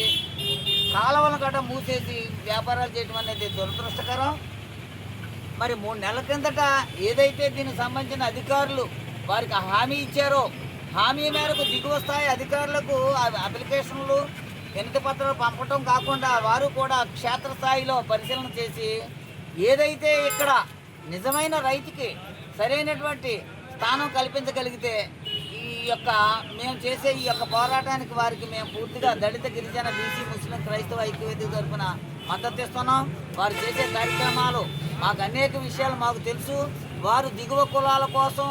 S18: కాలువల గట్ట మూసేసి వ్యాపారాలు చేయడం అనేది దురదృష్టకరం. మరి 3 నెలల కిందట ఏదైతే దీనికి సంబంధించిన అధికారులు వారికి హామీ ఇచ్చారో హామీ మేరకు దిగువ స్థాయి అధికారులకు అప్లికేషన్లు వినతి పత్రాలు పంపడం కాకుండా వారు కూడా క్షేత్రస్థాయిలో పరిశీలన చేసి ఏదైతే ఇక్కడ నిజమైన రైతుకి సరైనటువంటి స్థానం కల్పించగలిగితే మేము చేసే ఈ యొక్క పోరాటానికి వారికి మేము పూర్తిగా దళిత గిరిజన బీసీ ముస్లిం క్రైస్తవ ఐక్యవేదిక తరఫున మద్దతు ఇస్తున్నాం. వారు చేసే కార్యక్రమాలు మాకు అనేక విషయాలు మాకు తెలుసు. వారు దిగువ కులాల కోసం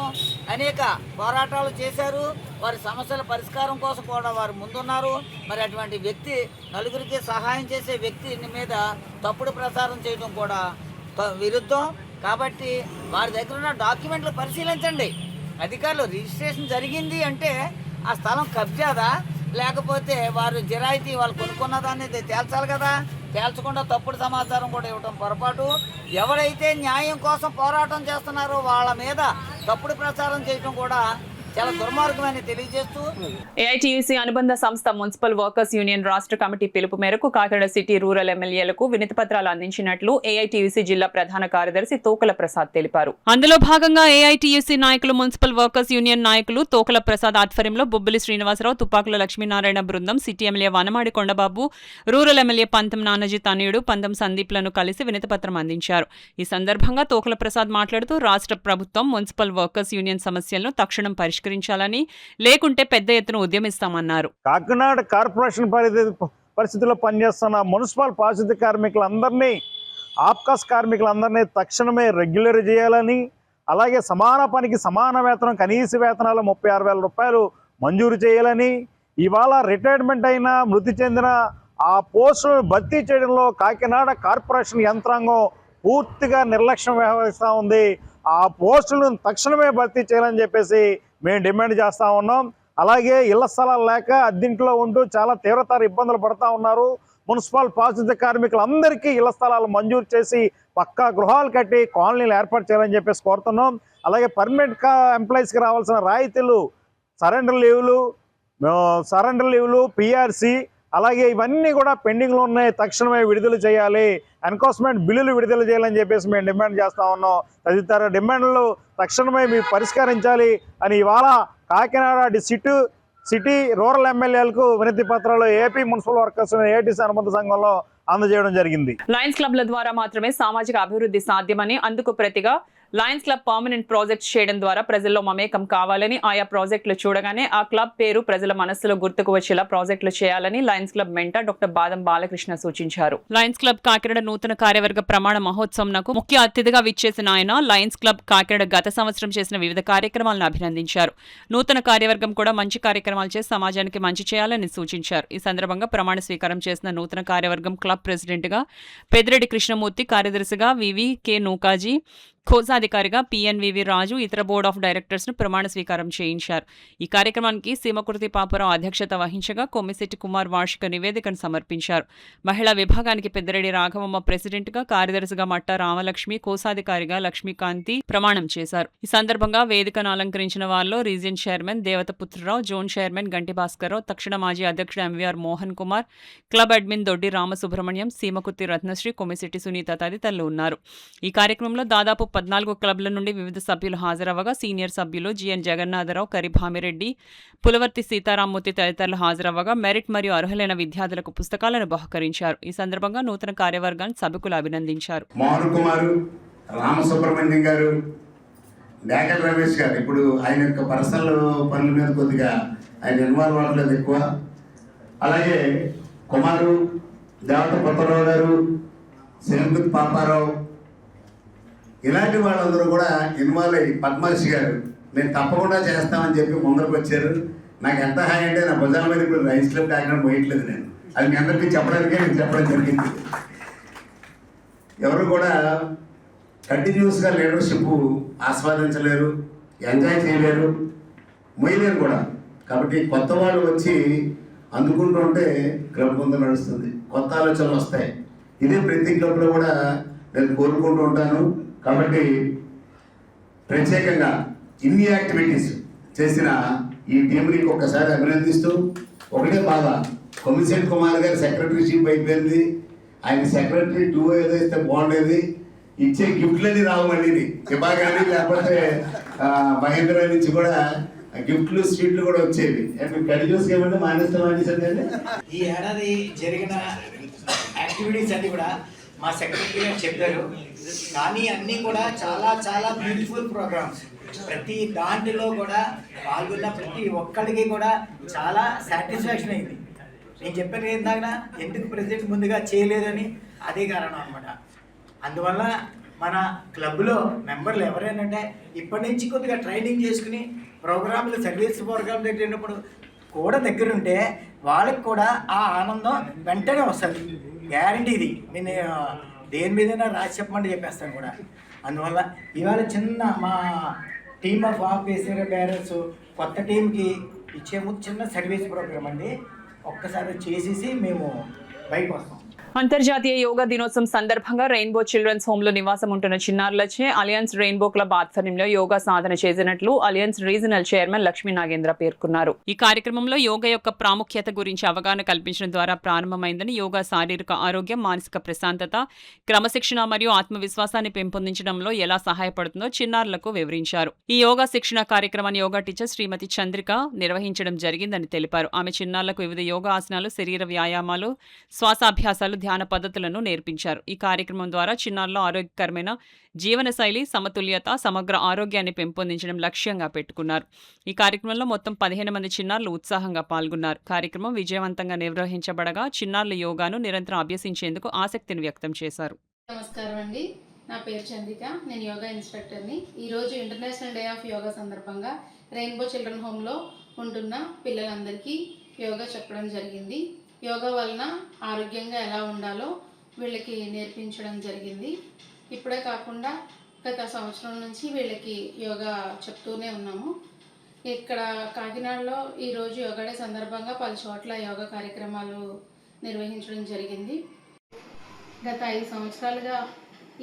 S18: అనేక పోరాటాలు చేశారు. వారి సమస్యల పరిష్కారం కోసం కూడా వారు ముందున్నారు. మరి అటువంటి వ్యక్తి నలుగురికి సహాయం చేసే వ్యక్తి మీద తప్పుడు ప్రచారం చేయడం కూడా విరుద్ధం. కాబట్టి వారి దగ్గర ఉన్న డాక్యుమెంట్లు పరిశీలించండి. అధికారులు రిజిస్ట్రేషన్ జరిగింది అంటే ఆ స్థలం కబ్జాదా లేకపోతే వారు జిరాయితీ వాళ్ళు కొనుక్కున్నదాన్ని తేల్చాలి కదా. తేల్చకుండా తప్పుడు సమాచారం కూడా ఇవ్వడం పొరపాటు. ఎవరైతే న్యాయం కోసం పోరాటం చేస్తున్నారో వాళ్ళ మీద తప్పుడు ప్రచారం చేయడం కూడా చాలా దుర్మార్గమని తెలియజేస్తూ
S3: ఏఐటీయూసీ అనుబంధ సంస్థ మున్సిపల్ వర్కర్స్ యూనియన్ రాష్ట్ర కమిటీ పిలుపు మేరకు కాకినాడ సిటీ రూరల్ ఎమ్మెల్యేలకు వినతి పత్రాలు అందించినట్లు ఏఐటీయూసీ జిల్లా ప్రధాన కార్యదర్శి తోకల ప్రసాద్ తెలిపారు. అందులో భాగంగా ఏఐటీయూసీ నాయకులు, మున్సిపల్ వర్కర్స్ యూనియన్ నాయకులు తోకల ప్రసాద్ ఆధ్వర్యంలో బొబ్బిలి శ్రీనివాసరావు, తుపాకుల లక్ష్మీనారాయణ బృందం, city MLA Vanamadi Kondababu, rural MLA పంతం నానాజీ తనయుడు, పంతం సందీప్లను కలిసి వినతి పత్రం అందించారు. ఈ సందర్భంగా తోకల ప్రసాద్ మాట్లాడుతూ రాష్ట్ర ప్రభుత్వం మున్సిపల్ వర్కర్స్ యూనియన్ సమస్యలను తక్షణం పరిష్కరించాలని, లేకుంటే పెద్ద ఎత్తున ఉద్యమిస్తామన్నారు.
S19: కాకినాడ కార్పొరేషన్ పరిస్థితుల్లో పనిచేస్తున్న మున్సిపల్ పారిశుద్ధ్య కార్మికులందరినీ, ఆప్కాస్ కార్మికులందరినీ తక్షణమే రెగ్యులర్ చేయాలని, అలాగే సమాన పనికి సమాన వేతనం, కనీస వేతనాలు 36,000 రూపాయలు మంజూరు చేయాలని, ఇవాళ రిటైర్మెంట్ అయిన మృతి చెందిన ఆ పోస్టులను భర్తీ చేయడంలో కాకినాడ కార్పొరేషన్ యంత్రాంగం పూర్తిగా నిర్లక్ష్యం వ్యవహరిస్తూ ఉంది. ఆ పోస్టులను తక్షణమే భర్తీ చేయాలని చెప్పేసి మేము డిమాండ్ చేస్తూ ఉన్నాం. అలాగే ఇళ్ల స్థలాలు లేక అద్దెంట్లో ఉంటూ చాలా తీవ్రతర ఇబ్బందులు పడుతూ ఉన్నారు. మున్సిపల్ పారిశుద్ధ్య కార్మికులందరికీ ఇళ్ల స్థలాలు మంజూరు చేసి పక్కా గృహాలు కట్టి కాలనీలు ఏర్పాటు చేయాలని చెప్పేసి కోరుతున్నాం. అలాగే పర్మనెంట్ ఎంప్లాయీస్కి రావాల్సిన రాయితీలు, సరెండర్ లీవ్లు, పిఆర్సీ, అలాగే ఇవన్నీ కూడా పెండింగ్లో ఉన్నాయి, తక్షణమే విడుదల చేయాలి. ఎన్ఫోర్స్మెంట్ బిల్లులు విడుదల చేయాలని చెప్పేసి మేము డిమాండ్ చేస్తూ ఉన్నాం. తదితర డిమాండ్లు తక్షణమే మీరు పరిష్కరించాలి అని ఇవాళ కాకినాడ సిటీ రూరల్ ఎమ్మెల్యేలకు వినతి పత్రాలు ఏపీ మున్సిపల్ వర్కర్స్ ఏఐటీసీ అనుబంధ సంఘంలో అందజేయడం జరిగింది.
S3: లయన్స్ క్లబ్ల ద్వారా మాత్రమే సామాజిక అభివృద్ధి సాధ్యమని, అందుకు ప్రతిగా లయన్స్ క్లబ్ పర్మనెంట్ ప్రాజెక్ట్స్ చేయడం ద్వారా ప్రజల్లో మమేకం కావాలని, ఆయా ప్రాజెక్టులు చూడగానే ఆ క్లబ్ పేరు ప్రజల మనస్సులో గుర్తుకు వచ్చేలా ప్రాజెక్టులు చేయాలని లయన్స్ క్లబ్ మెంటర్ డాక్టర్ బాదం బాలకృష్ణ సూచించారు. లయన్స్ క్లబ్ కాకినాడ నూతన కార్యవర్గ ప్రమాణ మహోత్సవంకు ముఖ్య అతిథిగా విచ్చేసిన ఆయన లయన్స్ క్లబ్ కాకినాడ గత సంవత్సరం చేసిన వివిధ కార్యక్రమాలను అభినందించారు. నూతన కార్యవర్గం కూడా మంచి కార్యక్రమాలు చేసి సమాజానికి మంచి చేయాలని సూచించారు. ఈ సందర్భంగా ప్రమాణ స్వీకారం చేసిన నూతన కార్యవర్గం క్లబ్ ప్రెసిడెంట్ గా పెద్దిరెడ్డి కృష్ణమూర్తి, కార్యదర్శిగా వివి కె నూకాజీ, కోశాధికారిగా పిఎన్వివి రాజు, ఇతర బోర్డ్ ఆఫ్ డైరెక్టర్స్ ను ప్రమాణ స్వీకారం చేయించారు. ఈ కార్యక్రమానికి సీమకుర్తి పాపురావు అధ్యక్షత వహించగా కొమ్మిశెట్టి కుమార్ వార్షిక నివేదికను సమర్పించారు. మహిళా విభాగానికి పెద్దిరెడ్డి రాఘవమ్మ ప్రెసిడెంట్ గా, కార్యదర్శిగా మట్టా రామలక్ష్మి, కోశాధికారిగా లక్ష్మీకాంతి ప్రమాణం చేశారు. ఈ సందర్భంగా వేదికను అలంకరించిన వారిలో రీజియన్ చైర్మన్ దేవతపుత్రరావు, జోన్ చైర్మన్ గంటి భాస్కర్రావు, తక్షణ మాజీ అధ్యక్షుడు MVR Mohan Kumar, club admin దొడ్డి రామసుబ్రహ్మణ్యం, సీమకుర్తి రత్నశ్రీ, కొమ్మిశెట్టి సునీత తదితరులు ఉన్నారు. ఈ కార్యక్రమంలో దాదాపు 14 క్లబ్ల నుండి వివిధ సభ్యులు హాజరవ్వగా సీనియర్ సభ్యులు జిఎన్ జగన్నాథరావు, కరిభామిరెడ్డి, పులవర్తి సీతారామూర్తి తదితరులు హాజరవ్వగా మెరిట్ మరియు అర్హులైన విద్యార్థులకు పుస్తకాలను బహుకరించారు. ఈ సందర్భంగా నూతన కార్యవర్గాన్ని సభ్యులు అభినందించారు.
S20: మోహన్ కుమార్, రామసుబ్రహ్మణ్యం గారు, డేకల్ రమేష్ గారు ఇప్పుడు ఆయన యొక్క పర్సనల్ పనుల మీద కొద్దిగా ఆయన ఇన్వాల్వ్ అవ్వట్లేదు ఎక్కువ. అలాగే కుమారు, దేవతపుత్రరావు గారు, శ్రీమతి పాపారావు, ఇలాంటి వాళ్ళందరూ కూడా ఇన్వాల్వ్ అయ్యి పద్మశ్రీ గారు నేను తప్పకుండా చేస్తామని చెప్పి ముందరకు వచ్చారు. నాకు ఎంత హాయ్ అంటే నా భుజాల మీద ఇప్పుడు లయన్స్ క్లబ్ కాకినాడ పోయట్లేదు. నేను అది మీ అందరికీ చెప్పడానికే నేను చెప్పడం జరిగింది. ఎవరు కూడా కంటిన్యూస్గా లీడర్షిప్ ఆస్వాదించలేరు, ఎంజాయ్ చేయలేరు, మొయ్యలేరు కూడా. కాబట్టి కొత్త వాళ్ళు వచ్చి అందుకుంటూ ఉంటే క్లబ్ ముందు నడుస్తుంది, కొత్త ఆలోచనలు వస్తాయి. ఇదే ప్రతి క్లబ్లో కూడా నేను కోరుకుంటూ ఉంటాను. కాబట్టి ప్రత్యేకంగా ఇన్ని యాక్టివిటీస్ చేసిన ఈ టీంని ఒక్కసారి అభినందిస్తూ, ఒకటే బాధ, కొమ్మిశెట్టి కుమార్ గారి సెక్రటరీషిప్ అయిపోయింది. ఆయన సెక్రటరీ 2 ఏదో ఇస్తే బాగుండేది. ఇచ్చే గిఫ్ట్లన్నీ రావు మళ్ళీ ఇవ్వగానే, లేకపోతే మహేంద్ర నుంచి కూడా గిఫ్ట్లు, స్వీట్లు కూడా వచ్చేవి. కడి చూసుకేమంటే మానేస్తామండి.
S21: ఈ ఏడాది జరిగిన యాక్టివిటీస్ అన్ని కూడా మా సెక్రటరీ గారు చెప్పారు. కానీ అన్నీ కూడా చాలా చాలా బ్యూటిఫుల్ ప్రోగ్రామ్స్. ప్రతి దాంట్లో కూడా పాల్గొన్న ప్రతి ఒక్కరికి కూడా చాలా సాటిస్ఫాక్షన్ అయింది. నేను చెప్పాను ఏందాక ఎందుకు ప్రెసిడెంట్ ముందుగా చేయలేదని, అదే కారణం అనమాట. అందువల్ల మన క్లబ్లో మెంబర్లు ఎవరైనా ఇప్పటి నుంచి కొద్దిగా ట్రైనింగ్ చేసుకుని ప్రోగ్రాంలు, సర్వీస్ ప్రోగ్రాంలు పెట్టినప్పుడు కూడా దగ్గరుంటే వాళ్ళకి కూడా ఆ ఆనందం వెంటనే వస్తుంది. గ్యారంటీ ఇది. నేను దేని మీదైనా రాసి చెప్పమంటే చెప్పేస్తాను కూడా. అందువల్ల ఇవాళ చిన్న మా టీమ్ ఆఫ్ ఆఫీసర్ పేరెంట్స్ కొత్త టీంకి ఇచ్చే ముందు చిన్న సర్వీస్ ప్రోగ్రామ్ అండి. ఒక్కసారి చేసేసి మేము బయటకు వస్తాం.
S3: అంతర్జాతీయ యోగా దినోత్సవం సందర్భంగా రెయిన్బో చిల్డ్రన్స్ హోమ్ లో నివాసం ఉంటున్న చిన్నారులచే అలయన్స్ రెయిన్బో క్లబ్ ఆధ్వర్యంలో యోగా సాధన చేసినట్లు alliance regional chairman Lakshmi Nagendra పేర్కొన్నారు. ఈ కార్యక్రమంలో యోగా యొక్క ప్రాముఖ్యత గురించి అవగాహన కల్పించడం ద్వారా ప్రారంభమైందని, యోగా శారీరక ఆరోగ్యం, మానసిక ప్రశాంతత, క్రమశిక్షణ మరియు ఆత్మవిశ్వాసాన్ని పెంపొందించడంలో ఎలా సహాయపడుతుందో చిన్నారులకు వివరించారు. ఈ యోగా శిక్షణ కార్యక్రమాన్ని యోగా టీచర్ శ్రీమతి చంద్రిక నిర్వహించడం జరిగిందని తెలిపారు. ఆమె చిన్నారులకు వివిధ యోగా ఆసనాలు, శరీర వ్యాయామాలు, శ్వాసాభ్యాసాలు, ధ్యాన పద్ధతులను నేర్పించారు. ఈ కార్యక్రమం ద్వారా చిన్నారుల్లో ఆరోగ్యకరమైన జీవనశైలి, సమతుల్యత, సమగ్ర ఆరోగ్యాన్ని పెంపొందించడం లక్ష్యంగా పెట్టుకున్నారు. ఈ కార్యక్రమంలో మొత్తం 15 మంది చిన్నారులు ఉత్సాహంగా పాల్గొన్నారు. కార్యక్రమం విజయవంతంగా నిర్వహించబడగా చిన్నారులు యోగాను నిరంతరం అభ్యసించేందుకు ఆసక్తిని వ్యక్తం చేశారు.
S2: నమస్కారం అండి, నా పేరు చంద్రిక, నేను యోగా ఇన్స్ట్రక్టర్ని. ఈరోజు ఇంటర్నేషనల్ డే ఆఫ్ యోగా సందర్భంగా రెయిన్బో చిల్డ్రన్ హోమ్లో ఉంటున్న పిల్లలందరికీ యోగా చెప్పడం జరిగింది. యోగా వలన ఆరోగ్యంగా ఎలా ఉండాలో వీళ్ళకి నేర్పించడం జరిగింది. ఇప్పుడే కాకుండా గత సంవత్సరం నుంచి వీళ్ళకి యోగా చెప్తూనే ఉన్నాము. ఇక్కడ కాకినాడలో ఈరోజు యోగా డే సందర్భంగా 10 చోట్ల యోగా కార్యక్రమాలు నిర్వహించడం జరిగింది. గత 5 సంవత్సరాలుగా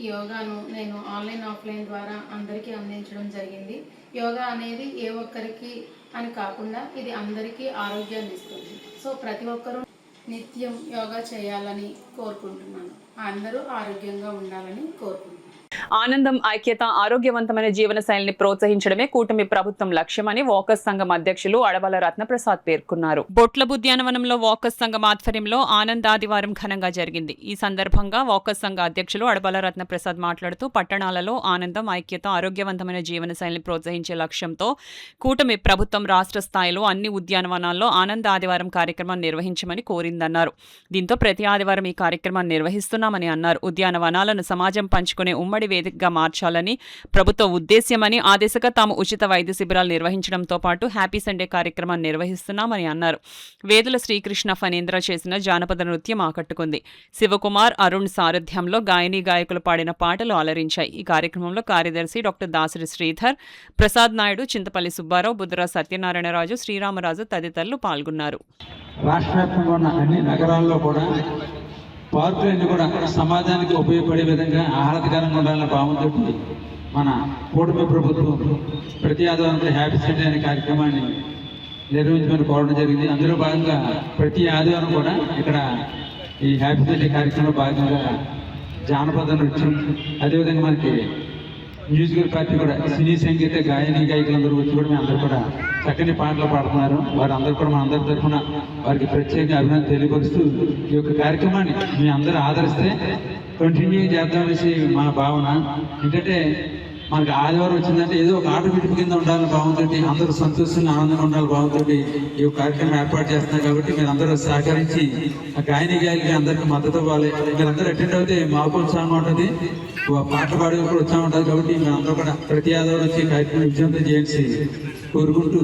S2: ఈ యోగాను నేను ఆన్లైన్, ఆఫ్లైన్ ద్వారా అందరికీ అందించడం జరిగింది. యోగా అనేది ఏ ఒక్కరికి అని కాకుండా ఇది అందరికీ ఆరోగ్యాన్ని ఇస్తుంది. సో ప్రతి ఒక్కరూ నిత్యం యోగా చేయాలని కోరుకుంటున్నాను. అందరూ ఆరోగ్యంగా ఉండాలని కోరుకుంటున్నాను.
S3: ఆనందం, ఐక్యత, ఆరోగ్యవంతమైన జీవన శైలిని ప్రోత్సహించడమే కూటమి ప్రభుత్వం లక్ష్యమని వాకర్స్ సంఘం అధ్యక్షులు అడవల రత్నప్రసాద్ పేర్కొన్నారు. బొట్లబు ఉద్యానవనంలో వాకర్స్ సంఘం ఆధ్వర్యంలో ఆనంద్ ఆదివారం ఘనంగా జరిగింది. ఈ సందర్భంగా వాకర్స్ సంఘ అధ్యక్షులు అడవల రత్నప్రసాద్ మాట్లాడుతూ పట్టణాలలో ఆనందం, ఐక్యత, ఆరోగ్యవంతమైన జీవన శైలిని ప్రోత్సహించే లక్ష్యంతో కూటమి ప్రభుత్వం రాష్ట్ర స్థాయిలో అన్ని ఉద్యానవనాల్లో ఆనంద్ ఆదివారం కార్యక్రమాన్ని నిర్వహించమని కోరిందన్నారు. దీంతో ప్రతి ఆదివారం ఈ కార్యక్రమాన్ని నిర్వహిస్తున్నామని అన్నారు. ఉద్యానవనాలను సమాజం పంచుకునే ఉమ్మడి వేదికగా మార్చాలని ప్రభుత్వ ఉద్దేశ్యమని, ఆ దిశగా తాము ఉచిత వైద్య శిబిరాలు నిర్వహించడంతో పాటు హ్యాపీ సండే కార్యక్రమాన్ని నిర్వహిస్తున్నామని అన్నారు. వేదుల శ్రీకృష్ణ ఫణీంద్ర చేసిన జానపద నృత్యం ఆకట్టుకుంది. శివకుమార్, అరుణ్ సారథ్యంలో గాయని గాయకులు పాడిన పాటలు అలరించాయి. ఈ కార్యక్రమంలో కార్యదర్శి డాక్టర్ దాసరి శ్రీధర్, ప్రసాద్ నాయుడు, చింతపల్లి సుబ్బారావు, బుద్ర సత్యనారాయణరాజు, శ్రీరామరాజు తదితరులు పాల్గొన్నారు.
S22: రాష్ట్ర వ్యాప్తంగా ఉన్న అన్ని నగరాల్లో కూడా పార్కులన్నీ కూడా సమాజానికి ఉపయోగపడే విధంగా ఆహ్లాదకరంగా ఉండాలన్న భావంతో మన కూటమి ప్రభుత్వం ప్రతి ఆదివారం హ్యాపీ సండే అనే కార్యక్రమాన్ని నిర్వహించమని కోరడం జరిగింది. అందులో భాగంగా ప్రతి ఆదివారం కూడా ఇక్కడ ఈ హ్యాపీ సండే కార్యక్రమంలో భాగంగా జానపద నృత్యం, అదేవిధంగా మనకి మ్యూజికల్ పార్టీ కూడా సినీ సంగీత గాయని గాయకులందరూ వచ్చి కూడా అందరూ కూడా చక్కని పాటలు పాడుతున్నారు. వారందరూ కూడా మన అందరి తరఫున వారికి ప్రత్యేక అభినందన తెలియపరుస్తూ ఈ యొక్క కార్యక్రమాన్ని మీ అందరూ ఆదరిస్తే కంటిన్యూ చేద్దామనేసి మా భావన. ఏంటంటే మనకి ఆదివారం వచ్చిందంటే ఏదో ఒక ఆటోమేటిక్ కింద ఉండాలని భావంతో, అందరూ సంతోషంగా ఆనందంగా ఉండాలని భావంతో ఈ కార్యక్రమం ఏర్పాటు చేస్తున్నారు. కాబట్టి మీరు అందరూ సహకరించి ఆ గాయని గాయకులకి అందరికీ మద్దతు ఇవ్వాలి. మీరందరూ అటెండ్ అయితే మాకు ఉత్సాహంగా ఉంటుంది, పాటలు పాడే కూడా ఉత్సాహం ఉంటుంది. కాబట్టి మీరందరూ కూడా ప్రతి ఆదివారం వచ్చి కార్యక్రమం విజయవంతం చేసి కోరుకుంటూ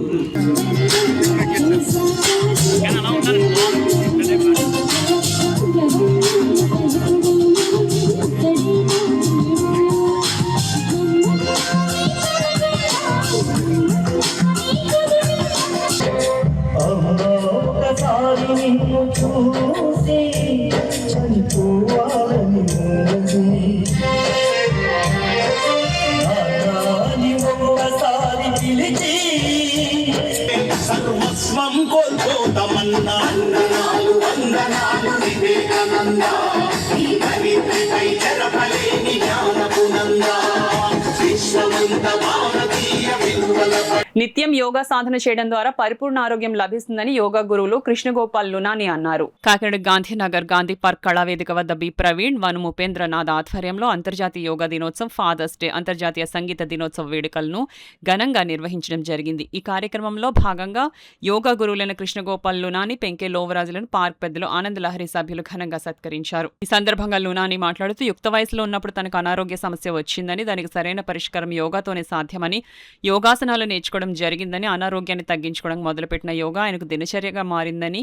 S3: నిత్యం యోగా సాధన చేయడం ద్వారా పరిపూర్ణ ఆరోగ్యం లభిస్తుందని యోగా గురువులు కృష్ణగోపాల్ లునాని అన్నారు. కాకినాడ గాంధీనగర్ గాంధీ పార్క్ కళావేదిక వద్ద బి ప్రవీణ్, వను ఉపేంద్రనాథ్ ఆధ్వర్యంలో అంతర్జాతీయ యోగా దినోత్సవం, ఫాదర్స్ డే, అంతర్జాతీయ సంగీత దినోత్సవ వేడుకలను ఘనంగా నిర్వహించడం జరిగింది. ఈ కార్యక్రమంలో భాగంగా యోగా గురువులైన కృష్ణగోపాల్ లునాని, పెంకే లోవరాజులను పార్క్ పెద్దలు ఆనంద్ లహరి సభ్యులు ఘనంగా సత్కరించారు. ఈ సందర్భంగా లునాని మాట్లాడుతూ యుక్త వయసులో ఉన్నప్పుడు తనకు అనారోగ్య సమస్య వచ్చిందని, దానికి సరైన పరిష్కారం యోగాతోనే సాధ్యమని, యోగాసనాలు నేర్చుకోవడం జరిగిందని, అనారోగ్యాన్ని తగ్గించుకోవడం మొదలుపెట్టిన యోగా ఆయనకు దినచర్యగా మారిందని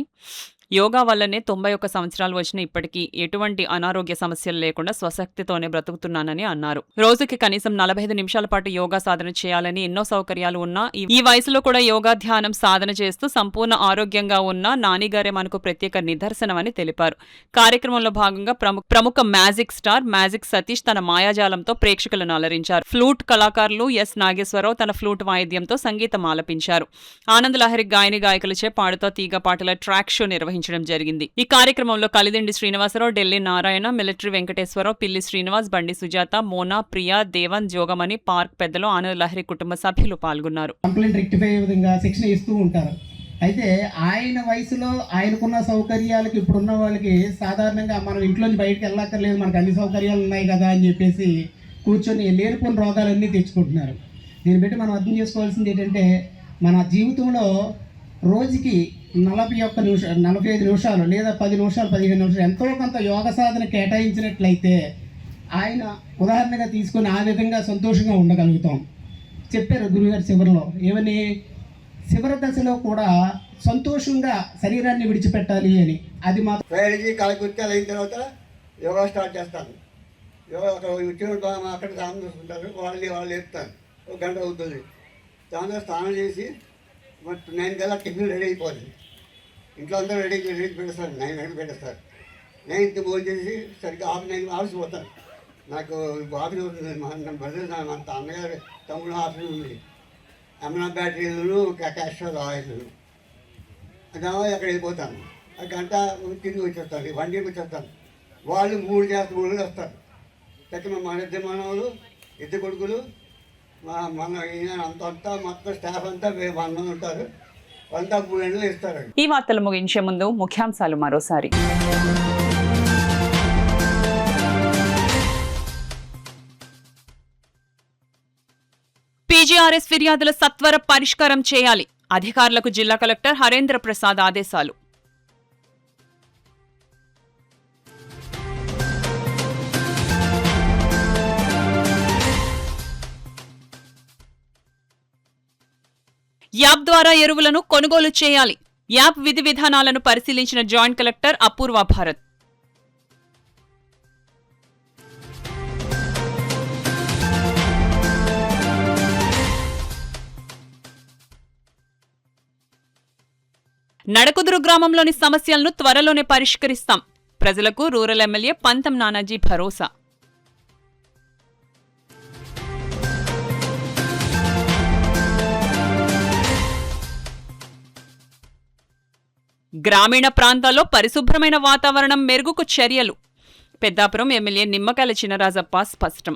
S3: యోగా వల్లనే 91 సంవత్సరాలు వచ్చిన ఇప్పటికీ ఎటువంటి అనారోగ్య సమస్యలు లేకుండా స్వశక్తితోనే బ్రతుకుతున్నానని అన్నారు. రోజుకి కనీసం 45 నిమిషాల పాటు యోగా సాధన చేయాలని ఎన్నో సౌకర్యాలు ఉన్నా ఈ వయసులో కూడా యోగా ధ్యానం సాధన చేస్తూ సంపూర్ణ ఆరోగ్యంగా ఉన్న నానిగారే మనకు ప్రత్యేక నిదర్శనమని తెలిపారు. కార్యక్రమంలో భాగంగా ప్రముఖ మ్యాజిక్ స్టార్ మ్యాజిక్ సతీష్ తన మాయాజాలంతో ప్రేక్షకులను అలరించారు. ఫ్లూట్ కళాకారులు ఎస్ నాగేశ్వరరావు తన ఫ్లూట్ వాయిద్యంతో సంగీతం ఆలపించారు. ఆనందలహరి గాయని గాయకులచే పాడుతో తీగ పాటల ట్రాక్ షో నిర్వహించారు. జరిగింది. ఈ కార్యక్రమంలో కలిదిండి శ్రీనివాసరావు, ఢిల్లీ నారాయణ, మిలిటరీ వెంకటేశ్వరరావు, పిల్లి శ్రీనివాస్, బండి సుజాత, మోనా, ప్రియా, దేవన్, జోగమణి, పార్క్ పెద్దలు, ఆనంద లహరి కుటుంబ సభ్యులు పాల్గొన్నారు.
S4: కంప్లైంట్ రెక్టిఫై విధంగా శిక్షణ ఇస్తూ ఉంటారు. అయితే ఆయన వయసులో ఆయనకున్న సౌకర్యాలకి ఇప్పుడున్న వాళ్ళకి సాధారణంగా మనం ఇంట్లోంచి బయటకు వెళ్ళక్కర్లేదు, మనకు అన్ని సౌకర్యాలు ఉన్నాయి కదా అని చెప్పేసి కూర్చొని లేనిపోని రోగాలన్నీ తెచ్చుకుంటున్నారు. దీన్ని బట్టి మనం అర్థం చేసుకోవాల్సింది ఏంటంటే మన జీవితంలో రోజుకి 45 నిమిషాలు లేదా 10 నిమిషాలు 15 నిమిషాలు ఎంతో కొంత యోగ సాధన కేటాయించినట్లయితే ఆయన ఉదాహరణగా తీసుకొని ఆ విధంగా సంతోషంగా ఉండగలుగుతాం. చెప్పారు గురుగారు చివరిలో ఏమని, చివరి దశలో కూడా సంతోషంగా శరీరాన్ని విడిచిపెట్టాలి అని. అది మాత్రం
S5: తయారీ కాలకృత్యాలు అయిన తర్వాత యోగా స్టార్ట్ చేస్తాను. యోగా అక్కడ స్నానం చేసుకుంటారు, వాళ్ళు వేస్తారు, 1 గంట అవుతుంది. దాంతో స్నానం చేసి 9 కల్లా టిఫిన్ రెడీ అయిపోతుంది. ఇంట్లో అందరూ రెడీ పెట్టేస్తారు, 9 పెట్టేస్తారు. 9కి భోజనం చేసి సరిగ్గా 9 ఆఫీస్ పోతాను. నాకు ఆఫీస్ అవుతుంది, నా బ్రదర్ మా అన్నగారు తమ్ముడు ఆఫీస్ ఉంది, అమనా బ్యాటరీలు క్యాస్టర్ ఆయిల్. అది అక్కడ వెళ్ళిపోతాను. 1 గంట తిరిగి వచ్చేస్తాను, 1 వచ్చేస్తాను. వాళ్ళు 3 వస్తారు. చక్కగా మన 2 మనవాళ్ళు 2 కొడుకులు మన అంతా మొత్తం స్టాఫ్ అంతా 100 మంది ఉంటారు. అంతా 3 గంటలు ఇస్తారు.
S3: ఈ వార్తలు ముగించే ముందు ముఖ్యాంశాలు మరోసారి. పీజీఆర్ఎస్ ఫిర్యాదుల సత్వర పరిష్కారం చేయాలి. అధికారులకు జిల్లా కలెక్టర్ హరేంద్ర ప్రసాద్ ఆదేశాలు. యాప్ ద్వారా ఎరువులను కొనుగోలు చేయాలి. యాప్ విధి విధానాలను పరిశీలించిన జాయింట్ కలెక్టర్ అపూర్వ భారత్. నడకుదురు గ్రామంలోని సమస్యలను త్వరలోనే పరిష్కరిస్తాం. ప్రజలకు రూరల్ ఎమ్మెల్యే పంతం నానాజీ భరోసా. గ్రామీణ ప్రాంతాల్లో పరిశుభ్రమైన వాతావరణం మెరుగుకు చర్యలు. పెద్దాపురం ఎమ్మెల్యే నిమ్మకాయల చినరాజప్ప స్పష్టం.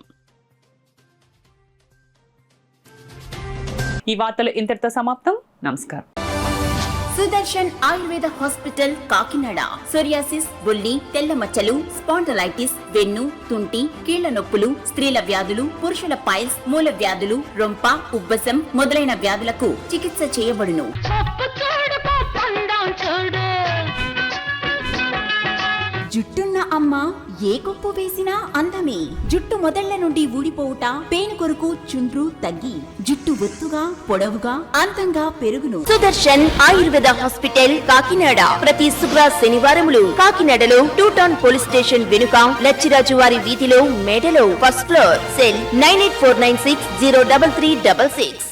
S3: ఈ వార్తలు ఇంతటితో సమాప్తం. నమస్కారం.
S1: సుదర్శన్ ఆయుర్వేద హాస్పిటల్ కాకినాడ. సోరియాసిస్, బొల్లి, తెల్ల మచ్చలు, స్పాండలైటిస్, వెన్ను, తుంటి, కీళ్ల నొప్పులు, స్త్రీల వ్యాధులు, పురుషుల పైల్స్, మూల వ్యాధులు, రొంప, ఉబ్బసం మొదలైన వ్యాధులకు చికిత్స చేయబడును. జుట్టున్న అమ్మ ఏ కొప్పు వేసినా అందమే. జుట్టు మొదళ్ల నుండి ఊడిపోవుట, పేను కొరకు చుండ్రు తగ్గి జుట్టు ఒత్తుగా పొడవుగా అందంగా పెరుగును. సుదర్శన్ ఆయుర్వేద హాస్పిటల్ కాకినాడ. ప్రతి శుక్ర శనివారములు కాకినాడలో 2 టౌన్ పోలీస్ స్టేషన్ వెనుక లచ్చిరాజు వారి వీధిలో మేడలో 1st ఫ్లోర్. సెల్ 9849603366.